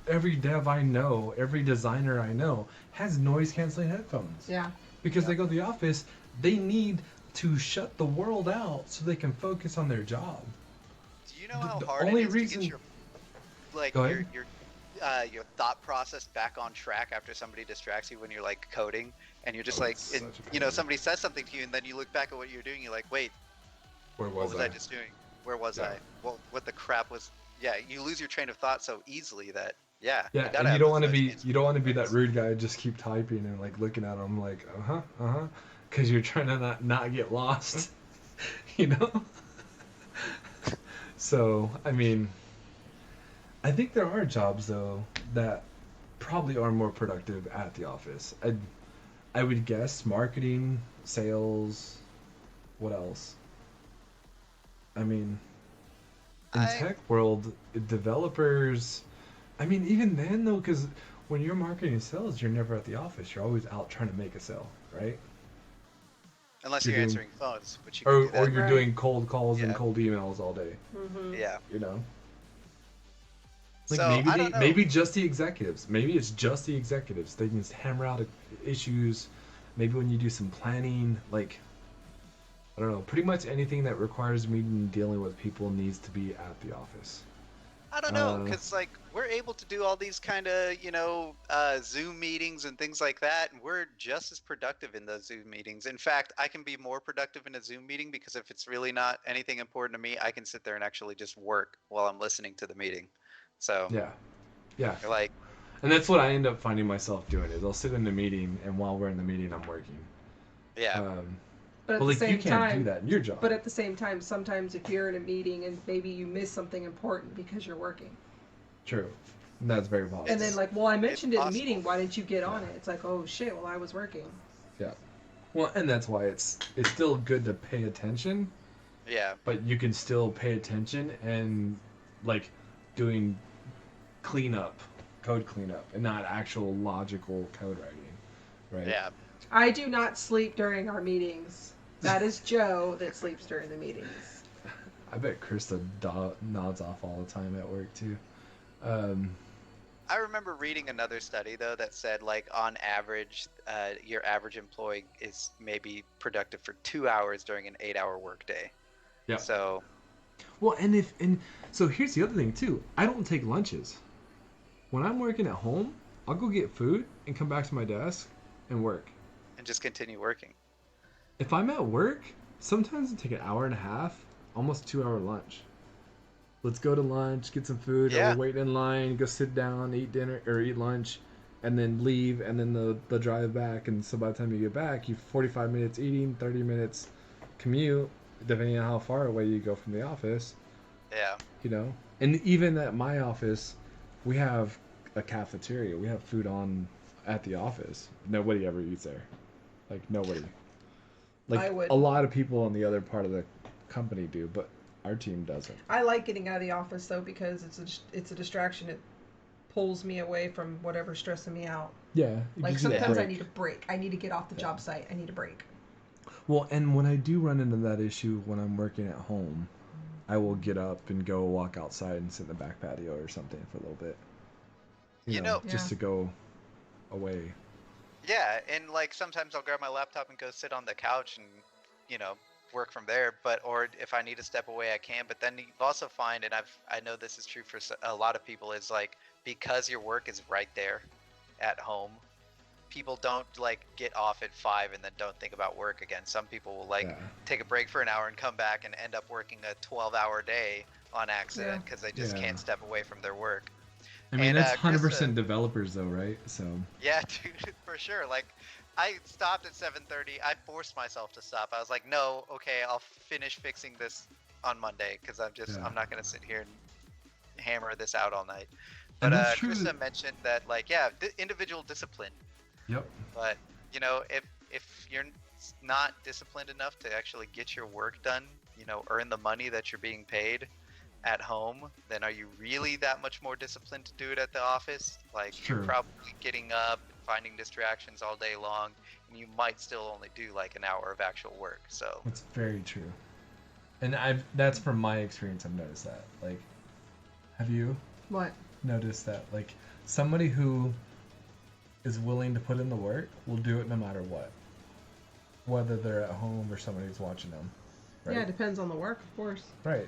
every dev I know, every designer I know, has noise canceling headphones. Yeah. Because they go to the office, they need to shut the world out so they can focus on their job. Do you know how hard it is to get your thought process back on track after somebody distracts you when you're like coding and you're just Oh, like, it's and such a you know, pain. somebody says something to you, and then you look back at what you're doing, you're like, wait, Where what was was I? I just doing? Where was Yeah. I? Well, what the crap was? Yeah, you lose your train of thought so easily that you Yeah, gotta and have those judgments. you don't want to be that rude guy. Just keep typing and like looking at them like because you're trying to not get lost, you know. So I mean, I think there are jobs though that probably are more productive at the office. I would guess marketing, sales, what else? I mean, in I tech world, developers. I mean, even then though, because when you're marketing sales, you're never at the office. You're always out trying to make a sale, right? Unless You're you're doing, answering phones, which you can do or that. you're Right. doing cold calls and Yeah, cold emails all day. Mm-hmm. yeah. You know, like So I don't know. maybe just the executives. Maybe it's just the executives. They can just hammer out issues. Maybe when you do some planning, like I don't know, pretty much anything that requires meeting and dealing with people needs to be at the office. I don't know, Uh, because like we're able to do all these kind of Zoom meetings and things like that, and we're just as productive in those Zoom meetings. In fact, I can be more productive in a Zoom meeting because if it's really not anything important to me, I can sit there and actually just work while I'm listening to the meeting. So yeah, yeah. like, And that's what I end up finding myself doing is I'll sit in the meeting and while we're in the meeting I'm working. yeah, Um, But at but the like you same can't do time, that in your job. but at the same time, sometimes if you're in a meeting and maybe you miss something important because you're working, True. And that's very possible. and then like, well, I it's mentioned it in the possible. meeting. Why didn't you get on Yeah. it? It's like, oh shit, well, I was working. Yeah. Well, and that's why it's still good to pay attention, Yeah, but you can still pay attention and like doing cleanup, code cleanup, and not actual logical code writing, right? yeah. I do not sleep during our meetings. That is Joe that sleeps during the meetings. I bet Krista nods off all the time at work too. Um, I remember reading another study though that said like on average, your average employee is maybe productive for 2 hours during an 8-hour workday. yeah. So Well, and so here's the other thing too. I don't take lunches. When I'm working at home, I'll go get food and come back to my desk and work. and just continue working. If I'm at work, sometimes I take an hour and a half, almost 2 hour lunch. Let's go to lunch, get some food, or Yeah. we're waiting in line, go sit down, eat dinner or eat lunch, and then leave, and then the drive back. And so by the time you get back, you 45 minutes eating, 30 minutes commute, depending on how far away you go from the office. Yeah. You know, and even at my office, we have a cafeteria. We have food on at the office. Nobody ever eats there. Like nobody. Like I would. a lot of people on the other part of the company do, but our team doesn't. I like getting out of the office though because it's a distraction. It pulls me away from whatever's stressing me out. Yeah. it Like gives you a sometimes I break. need a break. I need to get off the job site. I need a break. Well, and when I do run into that issue when I'm working at home, I will get up and go walk outside and sit in the back patio or something for a little bit. You know, Just Yeah. to go away. yeah, and like sometimes I'll grab my laptop and go sit on the couch and, you know, work from there. But or if I need to step away, I can. But then you also find, and I know this is true for a lot of people, is like because your work is right there at home, people don't like get off at 5 and then don't think about work again. Some people will like Yeah. take a break for an hour and come back and end up working a 12-hour day on accident because they just Yeah. can't step away from their work. I mean, And, that's Krista- 100% developers though, right? So, Yeah, dude, for sure. Like, I stopped at 7:30. I forced myself to stop. I was like, no, okay, I'll finish fixing this on Monday because Yeah. I'm not gonna sit here and hammer this out all night. And But that's true. Krista mentioned that, like, yeah, individual discipline. yep. But you know, if you're not disciplined enough to actually get your work done, you know, earn the money that you're being paid at home, then are you really that much more disciplined to do it at the office? Like you're True. probably getting up and finding distractions all day long, and you might still only do like an hour of actual work. So That's very true. And that's from my experience, I've noticed that. Like, have you What? noticed that? Like, somebody who is willing to put in the work will do it no matter what. Whether they're at home or somebody's watching them. Right? Yeah, it depends on the work, of course. Right.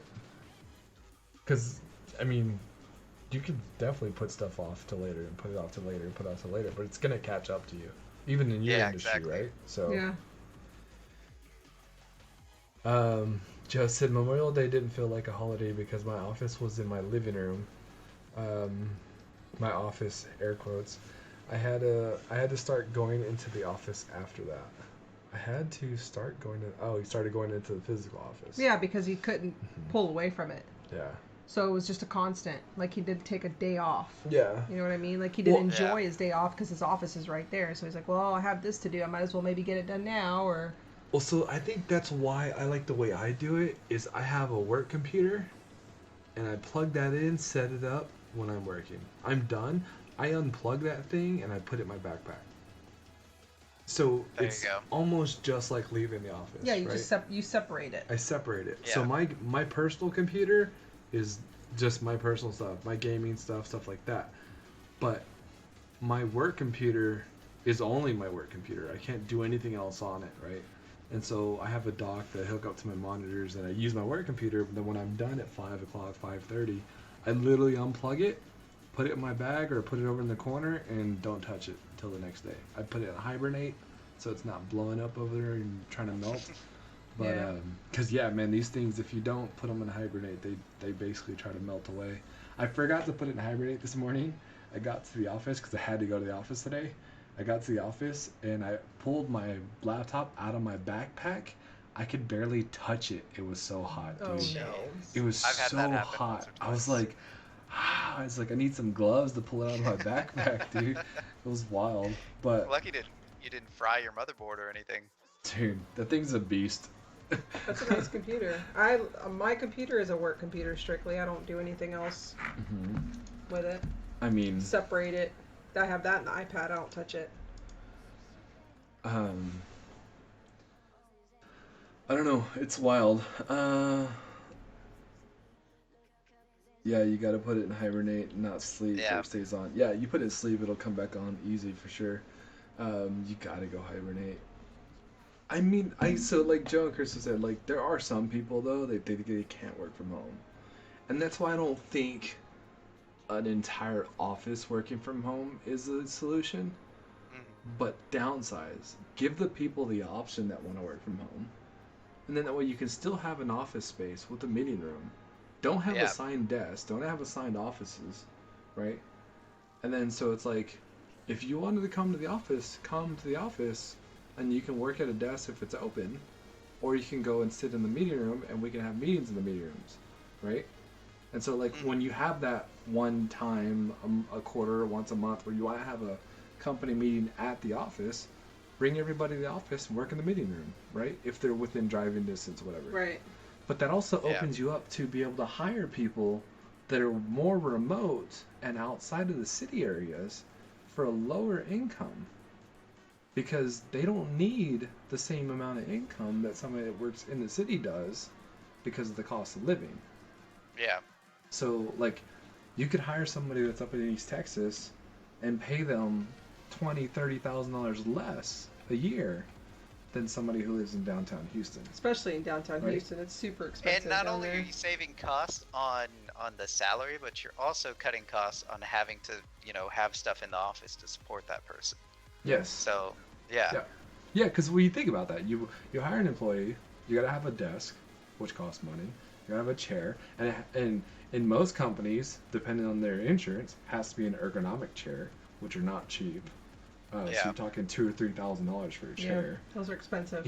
Because, I mean, you could definitely put stuff off to later and put it off to later and put it off to later, but it's going to catch up to you even in your Yeah, industry, exactly. right? So, Yeah. Joe said Memorial Day didn't feel like a holiday because my office was in my living room. Um, my office, air quotes. I had to start going into the office after that. I had to start going to. Oh, he started going into the physical office. Yeah, because he couldn't pull away from it. Yeah. So it was just a constant. Like he did take a day off. Yeah. You know what I mean? Like he didn't Well, enjoy Yeah. his day off because his office is right there. So he's like, well, I have this to do. I might as well maybe get it done now. Or Well, so I think that's why I like the way I do it. Is I have a work computer, and I plug that in, set it up when I'm working. I'm done. I unplug that thing and I put it in my backpack. So There it's you go. almost just like leaving the office. yeah, you right? just you separate it. I separate it. Yeah. So my personal computer is just my personal stuff, my gaming stuff, stuff like that. But my work computer is only my work computer. I can't do anything else on it, right? And so I have a dock that I hook up to my monitors, and I use my work computer. But then when I'm done at 5 o'clock, 5:30, I literally unplug it, put it in my bag, or put it over in the corner, and don't touch it till the next day. I put it in hibernate, so it's not blowing up over there and trying to melt. But Yeah. cause yeah, man, these things, if you don't put them in hibernate, they basically try to melt away. I forgot to put it in hibernate this morning. I got to the office because I had to go to the office today. I got to the office and I pulled my laptop out of my backpack. I could barely touch it. It was so hot, dude. Oh no. Jeez. It was I've had so that happen hot. once or I was twice. like, I was like, I need some gloves to pull it out of my backpack, dude. It was wild. But Lucky you didn't fry your motherboard or anything. dude, the thing's a beast. That's a nice computer. My computer is a work computer strictly. I don't do anything else hmm with it. I mean, Separate it. I have that in the iPad. I don't touch it. um, I don't know. It's wild. Yeah, you gotta put it in hibernate, not sleep, so Yeah. it stays on. Yeah, you put it in sleep, it'll come back on easy for sure. You gotta go hibernate. I mean, so like Joe and Krista said, like there are some people though they can't work from home, and that's why I don't think an entire office working from home is a solution. Mhm. But downsize, give the people the option that want to work from home, and then that way you can still have an office space with a meeting room. Don't have Yeah. assigned desks. Don't have assigned offices, right? And then so it's like, if you wanted to come to the office, come to the office, and you can work at a desk if it's open, or you can go and sit in the meeting room, and we can have meetings in the meeting rooms, right? And so like when you have that one time a quarter, once a month, where you want to have a company meeting at the office, bring everybody to the office and work in the meeting room, right? If they're within driving distance, whatever. Right. But that also Yeah. opens you up to be able to hire people that are more remote and outside of the city areas for a lower income, because they don't need the same amount of income that somebody that works in the city does because of the cost of living. Yeah. So like you could hire somebody that's up in East Texas and pay them $20,000-$30,000 less a year than somebody who lives in downtown Houston. Especially in downtown Right. Houston, it's super expensive. And not down only there. are you saving costs on the salary, but you're also cutting costs on having to, have stuff in the office to support that person. Yes. So, yeah. Yeah. Yeah, because when you think about that, you hire an employee, you got to have a desk, which costs money. You got to have a chair, and in most companies, depending on their insurance, has to be an ergonomic chair, which are not cheap. So Yeah. you're talking $2,000 or $3,000 for a chair. Yeah, those are expensive.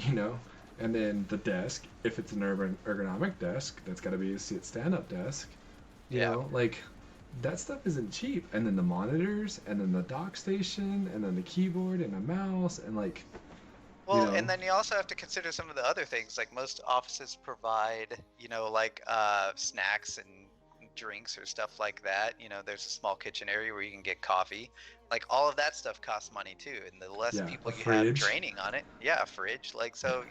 And then the desk, if it's an ergonomic desk, that's got to be a stand-up desk. Yeah. Like that stuff isn't cheap. And then the monitors, and then the dock station, and then the keyboard and a mouse, and like. Well, and then you also have to consider some of the other things. Like most offices provide, snacks and drinks or stuff like that. There's a small kitchen area where you can get coffee. Like all of that stuff costs money too. And the less Yeah, people a you have fridge. draining on it, yeah, a fridge. Like so,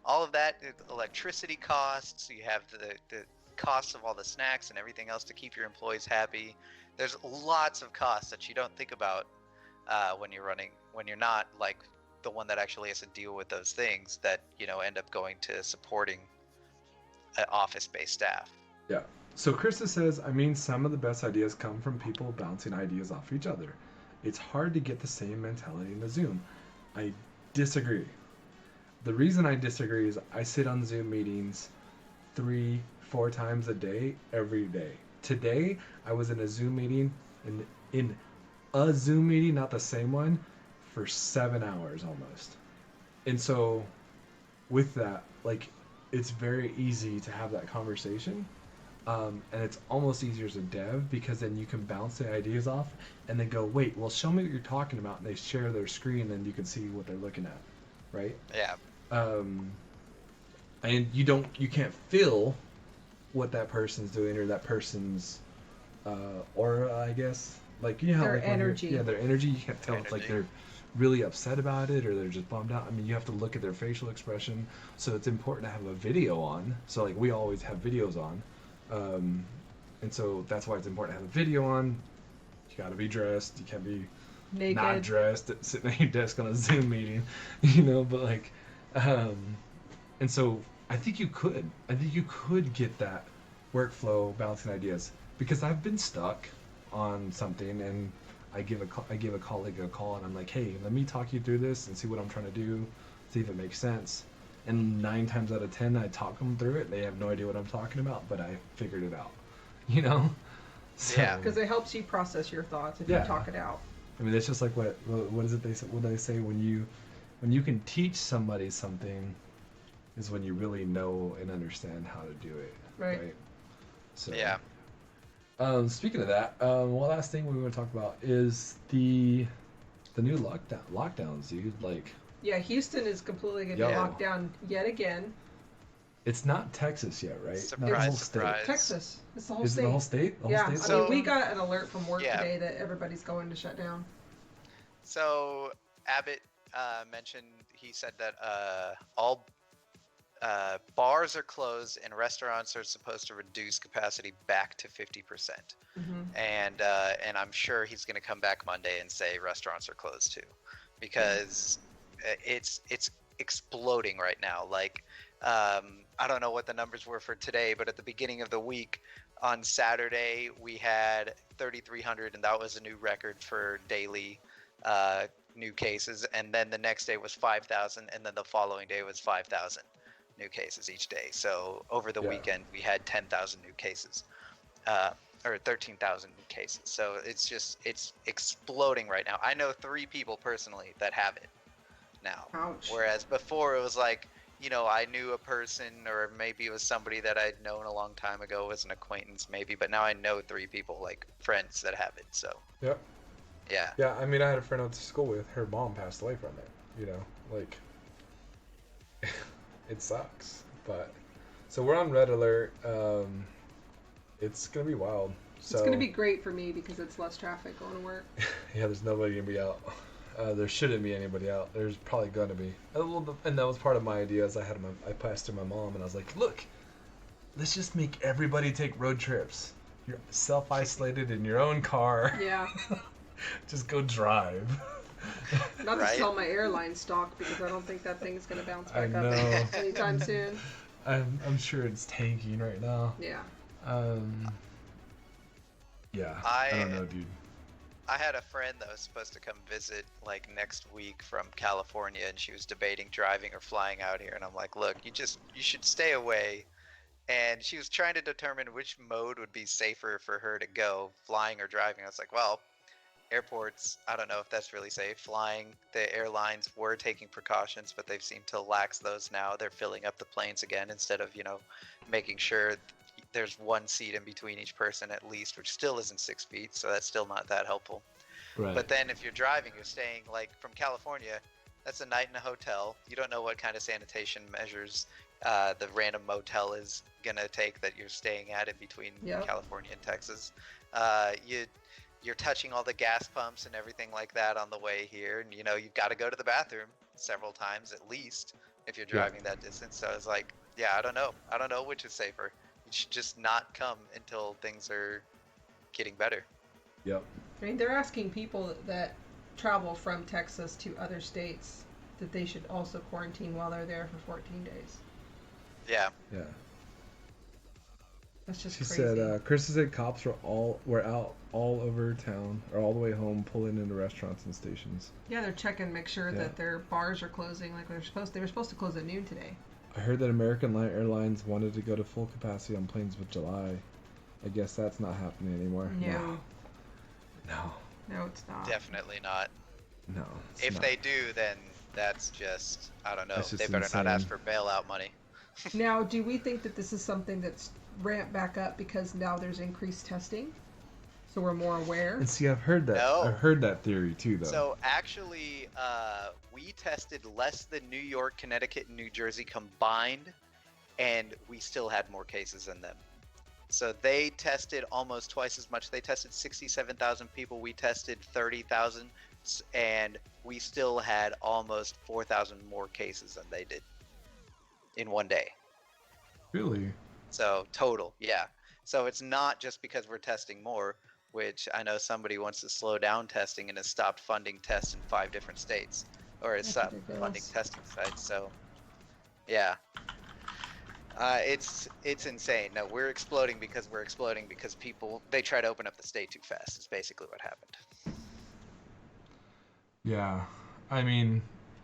all of that electricity costs. You have the costs of all the snacks and everything else to keep your employees happy. There's lots of costs that you don't think about when you're not like the one that actually has to deal with those things that end up going to supporting office-based staff. Yeah. So Krista says, I mean, some of the best ideas come from people bouncing ideas off each other. it's hard to get the same mentality in the Zoom. I disagree. The reason I disagree is I sit on Zoom meetings 3-4 times a day, every day. Today, I was in a Zoom meeting, in a Zoom meeting, not the same one, for 7 hours almost. And so, with that, like, it's very easy to have that conversation. And it's almost easier as a dev because then you can bounce the ideas off and then go, wait, well, show me what you're talking about. And they share their screen and you can see what they're looking at, right? Yeah. And you can't feel what that person's doing or that person's aura, I guess. Like, you know, Their like energy. Yeah, their energy. You can't tell if like they're really upset about it or they're just bummed out. I mean, you have to look at their facial expression. So it's important to have a video on. So like we always have videos on. And so that's why it's important to have a video on. You got to be dressed. You can't be Naked. not dressed, sitting at your desk on a Zoom meeting, you know. But like, and so I think you could get that workflow, balancing ideas, because I've been stuck on something and I give a colleague a call and I'm like, hey, let me talk you through this and see what I'm trying to do, see if it makes sense. And 9 times out of 10, I talk them through it. They have no idea what I'm talking about, but I figured it out, you know? So, Yeah. Because it helps you process your thoughts if Yeah. you talk it out. I mean, it's just like what is it they say? What do they say when you can teach somebody something is when you really know and understand how to do it, Right. So Yeah. Speaking of that, one last thing we want to talk about is the new lockdowns, dude. Like, Yeah, Houston is completely going to Yo. be locked down yet again. it's not Texas yet, right? Surprise, Not the whole surprise. state. Texas. It's the whole Is state. it the whole state? The Yeah, whole I state's So- mean, we got an alert from work Yeah. today that everybody's going to shut down. So Abbott mentioned, he said that all bars are closed and restaurants are supposed to reduce capacity back to 50%. Mm-hmm. And I'm sure he's going to come back Monday and say restaurants are closed too, because it's exploding right now. Like, I don't know what the numbers were for today, but at the beginning of the week on Saturday we had 3,300, and that was a new record for daily new cases. And then the next day was 5,000, and then the following day was 5,000 new cases each day. So over the Yeah. weekend we had 10,000 new cases. Or 13,000 new cases. So it's exploding right now. I know 3 people personally that have it now. Ouch. Whereas before it was like, you know, I knew a person, or maybe it was somebody that I'd known a long time ago, as an acquaintance maybe, but now I know 3 people, like friends, that have it. So Yep. yeah. Yeah, I mean, I had a friend I went to school with. Her mom passed away from it. You know, like, it sucks. But so we're on red alert. It's gonna be wild. So It's going to be great for me because it's less traffic going to work. yeah, there's nobody gonna be out. There shouldn't be anybody out. There's probably gonna be. And that was part of my idea. Is I passed to my mom and I was like, look, let's just make everybody take road trips. You're self-isolated in your own car. Yeah. Just go drive. Not Right. to sell my airline stock because I don't think that thing's going to bounce I back up know. anytime soon. I'm sure it's tanking right now. Yeah. Yeah. I don't know, dude. I had a friend that was supposed to come visit like next week from California, and she was debating driving or flying out here, and I'm like, look, you should stay away. And she was trying to determine which mode would be safer for her to go, flying or driving. I was like, well, airports, I don't know if that's really safe. Flying, the airlines were taking precautions, but they've seemed to lax those now. They're filling up the planes again instead of, making sure there's one seat in between each person at least, which still isn't 6 feet, so that's still not that helpful. Right. But then if you're driving, you're staying, like, from California, that's a night in a hotel. You don't know what kind of sanitation measures the random motel is gonna take that you're staying at in between Yep. California and Texas. You're touching all the gas pumps and everything like that on the way here, and you've got to go to the bathroom several times at least if you're driving that distance. So it's like, yeah, I don't know which is safer. You should just not come until things are getting better. Yep. I mean, they're asking people that travel from Texas to other states that they should also quarantine while they're there for 14 days. Yeah. Yeah. That's just She crazy. said, Krista said cops were out all over town, or all the way home, pulling into restaurants and stations. Yeah, they're checking, make sure that their bars are closing like they're supposed. They were supposed to close at noon today. I heard that American Airlines wanted to go to full capacity on planes with July. I guess that's not happening anymore. No. No. No, it's not. Definitely not. No. If they do, then that's just, I don't know. That's just They better not insane. ask for bailout money. Now, do we think that this is something that's ramped back up because now there's increased testing? So we're more aware? And see, I've heard that. No. I've heard that theory too, though. So actually, we tested less than New York, Connecticut, and New Jersey combined, and we still had more cases than them. So they tested almost twice as much. They tested 67,000 people. We tested 30,000, and we still had almost 4,000 more cases than they did in one day. Really? So total, yeah. So it's not just because we're testing more, which I know somebody wants to slow down testing and has stopped funding tests in 5 different states, or has stopped funding testing sites. So, yeah. It's insane. No, we're exploding because people, they try to open up the state too fast. Is basically what happened. Yeah. I mean,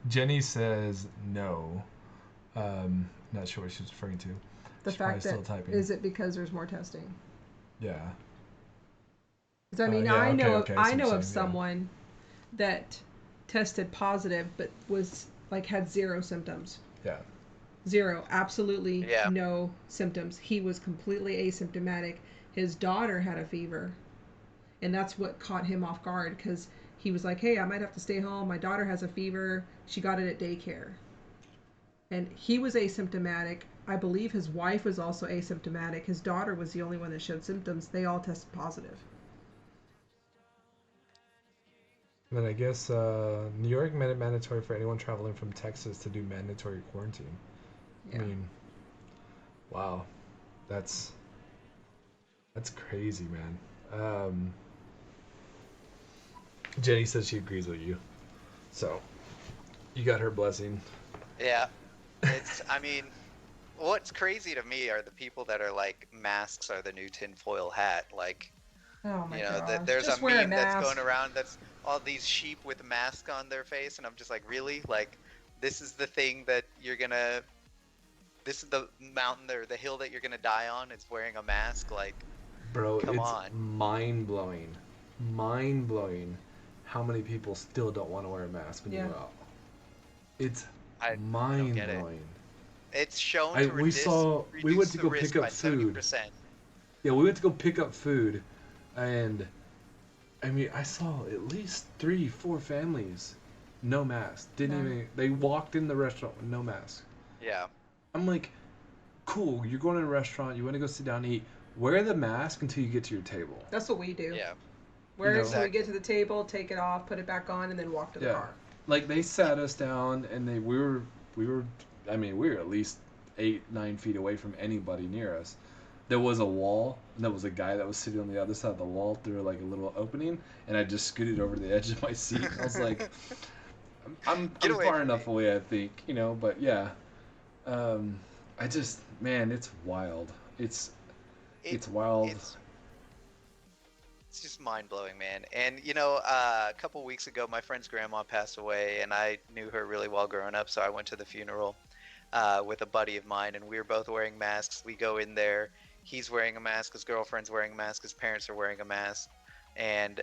Jenny says no. Not sure what she's referring to. The She's fact probably that, still typing. is it because there's more testing? Yeah. 'Cause I mean, Yeah, I know okay, I so know you're of saying, someone that tested positive but was like had 0 symptoms. Yeah. 0, absolutely Yeah. no symptoms. He was completely asymptomatic. His daughter had a fever, and that's what caught him off guard because he was like, "Hey, I might have to stay home. My daughter has a fever. She got it at daycare." And he was asymptomatic. I believe his wife was also asymptomatic. His daughter was the only one that showed symptoms. They all tested positive. And then I guess New York made it mandatory for anyone traveling from Texas to do mandatory quarantine. Yeah. I mean, wow, that's crazy, man. Jenny says she agrees with you, so you got her blessing. Yeah. It's, I mean, what's crazy to me are the people that are like, masks are the new tinfoil hat. Like, Oh my you know, god. there's Just a wear meme that's mask. going around that's all these sheep with masks on their face, and I'm just like, really? Like, this is the thing that you're gonna, this is the mountain or the hill that you're gonna die on, is wearing a mask? Like, Bro, come it's on. mind-blowing how many people still don't want to wear a mask when you Yeah. go out. It's I don't get it. mind-blowing. It's shown we to reduce went to the go risk pick up by food. 70%. Yeah, we went to go pick up food, and I mean, I saw at least 3-4 families, no mask. They walked in the restaurant with no mask. Yeah. I'm like, cool, you're going to a restaurant, you want to go sit down and eat, wear the mask until you get to your table. That's what we do. Yeah. Wear it know. till we get to the table, take it off, put it back on, and then walk to the Yeah. car. Like, they sat us down, and we were at least 8-9 feet away from anybody near us. There was a wall, and there was a guy that was sitting on the other side of the wall through like a little opening, and I just scooted over to the edge of my seat. I was like, I'm away far from enough me. away, I think, but yeah. I just, man, it's wild. It's wild. It's just mind-blowing, man. And, a couple weeks ago, my friend's grandma passed away, and I knew her really well growing up, so I went to the funeral with a buddy of mine, and we were both wearing masks. We go in there. He's wearing a mask. His girlfriend's wearing a mask. His parents are wearing a mask. And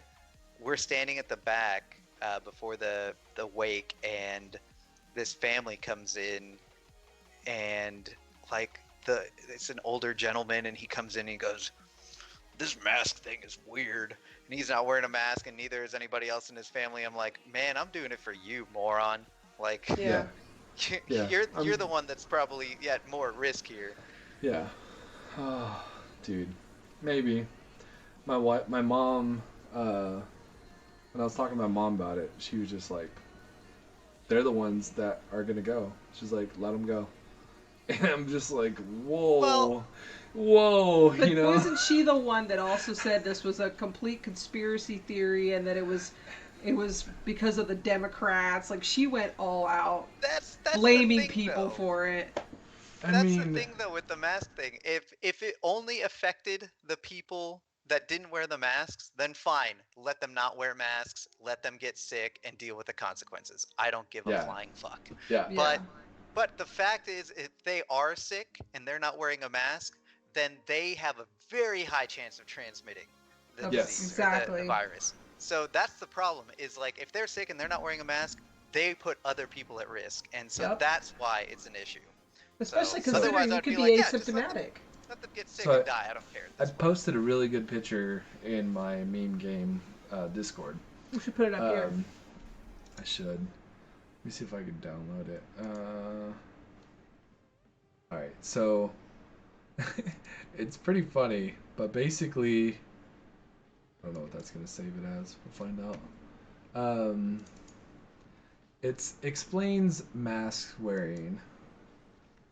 we're standing at the back before the wake, and this family comes in, and, like, it's an older gentleman, and he comes in and he goes, "This mask thing is weird," and he's not wearing a mask, and neither is anybody else in his family. I'm like, man, I'm doing it for you, moron. Like, Yeah. Yeah. you're the one that's probably at more risk here. Yeah. Oh, dude. Maybe. My mom, when I was talking to my mom about it, she was just like, they're the ones that are going to go. She's like, let them go. And I'm just like, whoa. Whoa, But wasn't she the one that also said this was a complete conspiracy theory and that it was because of the Democrats? Like, she went all out That's blaming the thing, people though. for it. I That's the mean, thing though with the mask thing. If it only affected the people that didn't wear the masks, then fine. Let them not wear masks, let them get sick and deal with the consequences. I don't give a yeah, flying fuck. yeah, Yeah. But the fact is if they are sick and they're not wearing a mask, then they have a very high chance of transmitting the Yes. disease or the Exactly. virus. So that's the problem is like if they're sick and they're not wearing a mask, they put other people at risk. And so Yep. that's why it's an issue. Especially So So otherwise, considering you I'd could be be like, yeah, just asymptomatic. let them get sick So and die. I don't care at I this point. posted a really good picture in my meme game Discord. We should put it up here. I should. Let me see if I can download it. All right, so it's pretty funny, but basically, I don't know what that's gonna save it as. We'll find out. It explains mask wearing.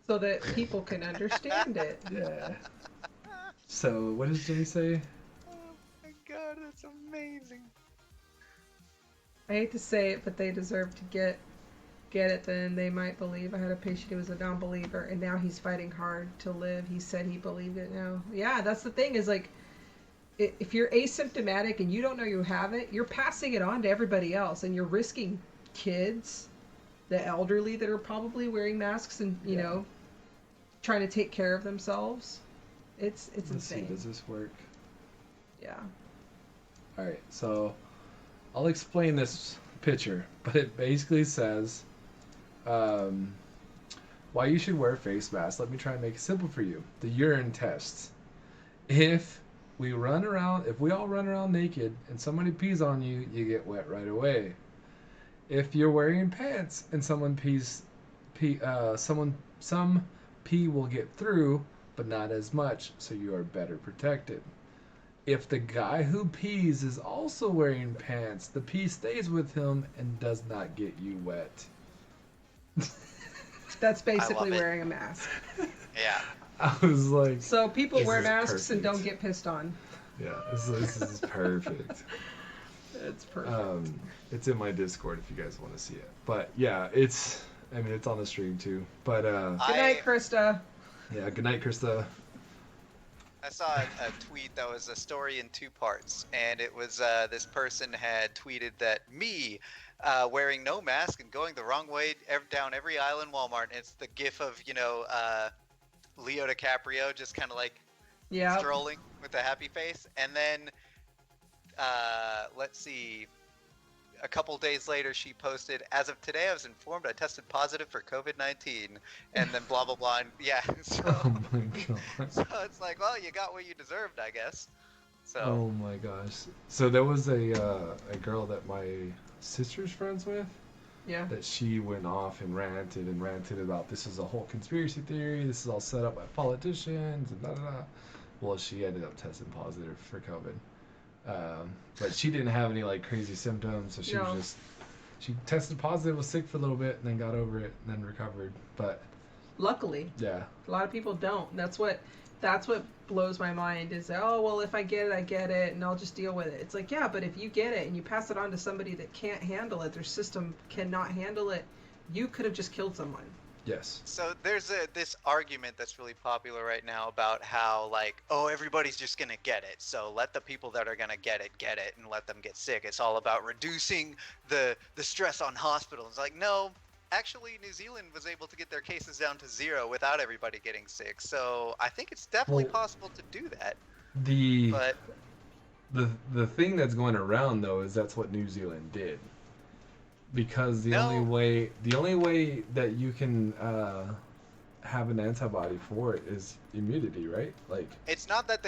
So that people can understand it. Yeah. So what does Jay say? Oh my god, that's amazing. I hate to say it, but they deserve to get it. Then they might believe. I had a patient who was a non-believer, and now he's fighting hard to live. He said he believed it now. Yeah, that's the thing. Is like, if you're asymptomatic and you don't know you have it, you're passing it on to everybody else, and you're risking kids, the elderly that are probably wearing masks and you know, trying to take care of themselves. It's Let's insane. see, does this work? Yeah. All right, so I'll explain this picture, but it basically says why you should wear a face mask. Let me try and make it simple for you. The urine test. If we all run around naked and somebody pees on you, you get wet right away. If you're wearing pants and someone some pee will get through, but not as much, so you are better protected. If the guy who pees is also wearing pants, the pee stays with him and does not get you wet. That's basically love it. wearing a mask. Yeah. I was like, So people This wear is masks and perfect. don't get pissed on. yeah, this is perfect. It's perfect. It's in my Discord if you guys want to see it. But yeah, it's on the stream too. But Good night, Krista. yeah, good night, Krista. I saw a tweet that was a story in 2 parts, and it was this person had tweeted that me wearing no mask and going the wrong way down every aisle in Walmart. And it's the gif of Leo DiCaprio just kind of like Yeah. strolling with a happy face, and then let's see. A couple days later, she posted, "As of today, I was informed I tested positive for COVID-19," and then blah blah blah. And yeah, so, Oh my god. so it's like, well, you got what you deserved, I guess. So Oh my gosh. So there was a girl that my sister's friends with Yeah. that she went off and ranted about this is a whole conspiracy theory. This is all set up by politicians and da da da. Well, she ended up testing positive for COVID. But she didn't have any like crazy symptoms, so she tested positive, was sick for a little bit, and then got over it, and then recovered. But Luckily, yeah, a lot of people don't. That's what blows my mind is, oh, well, if I get it, I get it, and I'll just deal with it. It's like, yeah, but if you get it and you pass it on to somebody that can't handle it, their system cannot handle it, you could have just killed someone. yes, So there's this argument that's really popular right now about how like, oh, everybody's just gonna get it, so let the people that are gonna get it, and let them get sick. It's all about reducing the stress on hospitals. Like, no, actually, New Zealand was able to get their cases down to 0 without everybody getting sick. So I think it's definitely Well, possible to do that. the But the thing that's going around though is that's what New Zealand did. Because the No. only way that you can have an antibody for it is immunity, right? Like, it's not that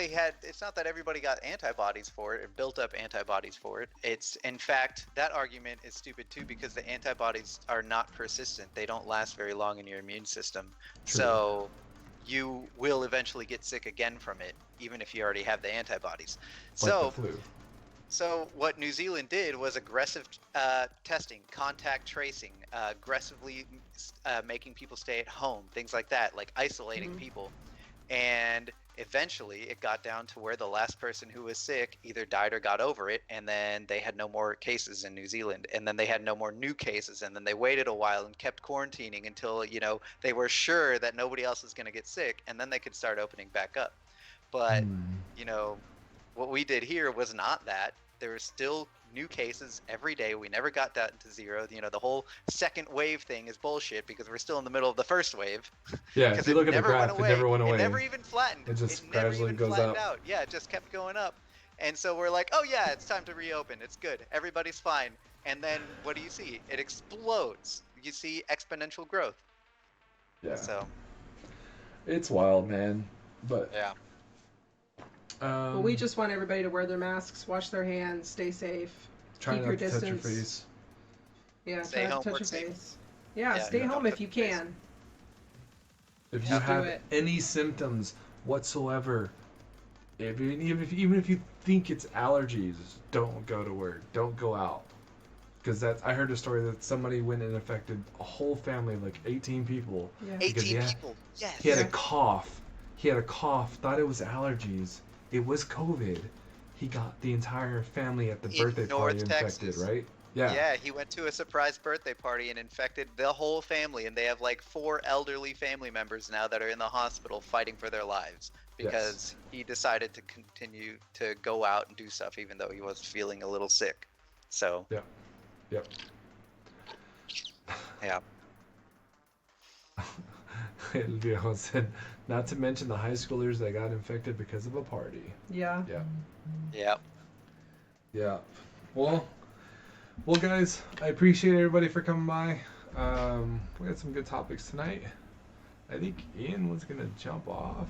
everybody got antibodies for it or built up antibodies for it. It's, in fact, that argument is stupid too because the antibodies are not persistent. They don't last very long in your immune system. True. So you will eventually get sick again from it, even if you already have the antibodies. like So the flu. So what New Zealand did was aggressive testing, contact tracing, aggressively making people stay at home, things like that, like isolating people. And eventually it got down to where the last person who was sick either died or got over it, and then they had no more cases in New Zealand, and then they had no more new cases, and then they waited a while and kept quarantining until, they were sure that nobody else was going to get sick, and then they could start opening back up. But, what we did here was not that. There were still new cases every day. We never got that into zero. The whole second wave thing is bullshit because we're still in the middle of the first wave. Yeah, if you look at the graph, it never went away. It never even flattened. It just never gradually even goes flattened up. out. Yeah, it just kept going up. And so we're like, oh yeah, it's time to reopen. It's good. Everybody's fine. And then what do you see? It explodes. You see exponential growth. Yeah. So. It's wild, man. But yeah. Well, we just want everybody to wear their masks, wash their hands, stay safe, try keep not your to distance. touch your face. Yeah, Stay try not to home, touch your work face. Yeah, Yeah, stay don't home touch if you your face. can. If you Just do have it. any symptoms whatsoever, even if you think it's allergies, don't go to work. Don't go out. Because I heard a story that somebody went and infected a whole family of like 18 people. Yeah. Because 18 people. Yes. He had a cough. Thought it was allergies. It was COVID. He got the entire family at the In birthday North party infected, Texas. right? Yeah. Yeah, he went to a surprise birthday party and infected the whole family, and they have like 4 elderly family members now that are in the hospital fighting for their lives because he decided to continue to go out and do stuff even though he was feeling a little sick. So. Yeah. Yep. Yeah. Leon said, not to mention the high schoolers that got infected because of a party. Yeah. Yeah. Yep. Yeah. Well, guys, I appreciate everybody for coming by. We had some good topics tonight. I think Ian was gonna jump off.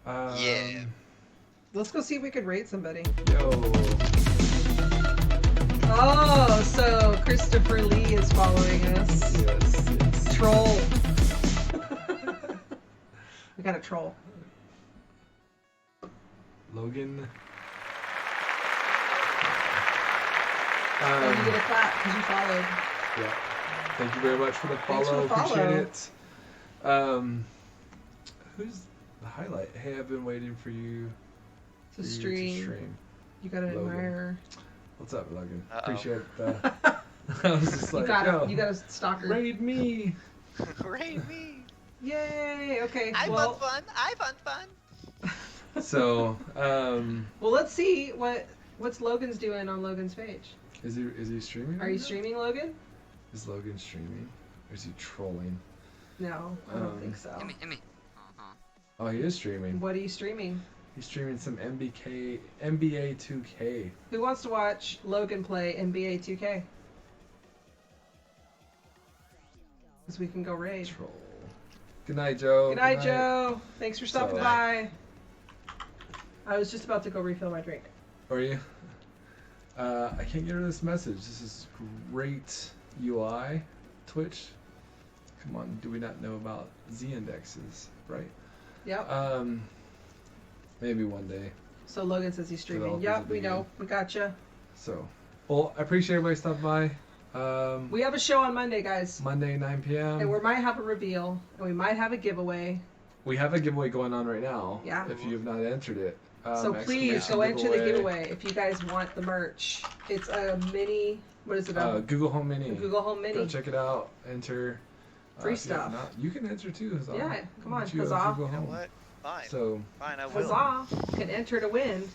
Yeah. Let's go see if we could rate somebody. Yo. Oh, so Christopher Lee is following us. Yes. Troll. We got a troll. Logan. And you get a clap because you followed. Yeah. Thank you very much for the Thanks for follow. the follow. Appreciate it. Who's the highlight? Hey, I've been waiting for you To stream. You got an Logan. admirer. What's up, Logan? Uh-oh. Appreciate that. I was just like, You got a stalker. raid me. Raid me. Yay! Okay. I well, want fun. I want fun. So, well, let's see what's Logan's doing on Logan's page. is he streaming? Are right you now? streaming, Logan? Is Logan streaming? Or is he trolling? No, I don't think so. Gimme. Oh, he is streaming. What are you streaming? He's streaming some NBA 2K. Who wants to watch Logan play NBA 2K? Because we can go raid. Troll. Good night, Joe. Good night, Joe. Thanks for stopping So- by. I was just about to go refill my drink. Are you? I can't get rid of this message. This is great UI. Twitch. Come on, do we not know about Z indexes, right? Yep. Maybe one day. So Logan says he's streaming. Developers Yep, will we be know. We gotcha. So, well, I appreciate everybody stopping by. We have a show on Monday, guys. Monday, 9 p.m. And we might have a reveal. And we might have a giveaway. We have a giveaway going on right now. Yeah. If you have not entered it. So please exclamation go enter the giveaway if you guys want the merch. It's a mini. What is it? Google Home Mini. Google Home Mini. Go check it out. Enter. Free if you have stuff. not, you can enter too. Huzzah. Yeah, come on, Get you a huzzah. Google You know Home. what? Fine. So, Fine, I will. Huzzah! You can enter to win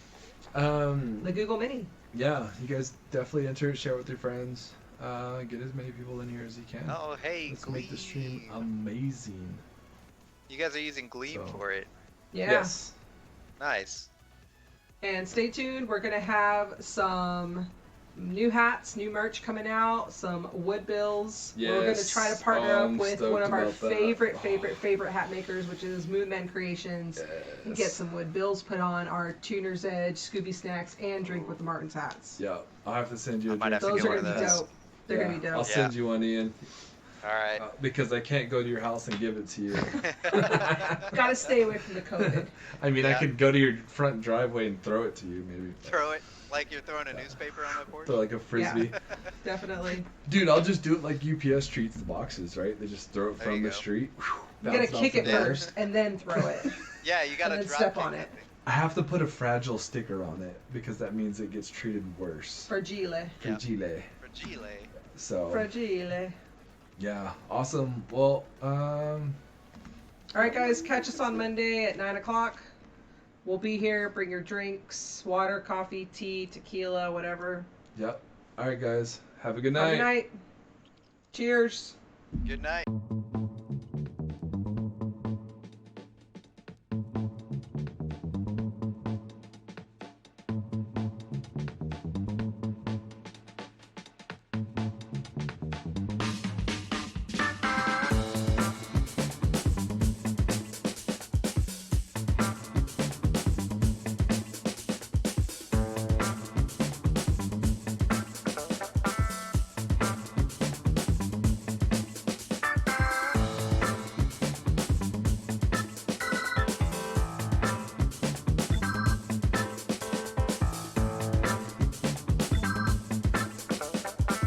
the Google Mini. yeah, you guys definitely enter, share with your friends, get as many people in here as you can. Oh, hey, Let's Gleam. make the stream amazing. You guys are using Gleam So- for it. Yeah. Yes. Nice. And stay tuned. We're going to have some new hats, new merch coming out, some wood bills. We're going to Yes. try to partner I'm up with stoked one of our about that. favorite hat makers, which is Moonman Creations. And get some wood bills put on our Tuner's Edge, Scooby Snacks, and Drink with the Martins hats. Yeah, I'll have to send you I a might drink. have to Those get are one going of to be those. dope. They're going to be dope. I'll send you one, Ian, All right. because I can't go to your house and give it to you. Got to stay away from the COVID. I mean, I Yeah. could go to your front driveway and throw it to you, maybe. Throw it like you're throwing a newspaper on my porch. Throw like a frisbee. Definitely. Dude, I'll just do it like UPS treats the boxes, right? They just throw it There from you the go. street. Whew. You gotta bounce kick off it the air. first and then throw it. Yeah, you gotta then drop step kick on that it. thing. I have to put a fragile sticker on it because that means it gets treated worse. Fragile. Yeah. Fragile. Fragile. So Fragile. yeah, awesome. Well, Alright, guys, catch us on Monday at 9 o'clock. We'll be here. Bring your drinks, water, coffee, tea, tequila, whatever. yep. All right, guys. Have a good Have a night. good night. Cheers. Good night.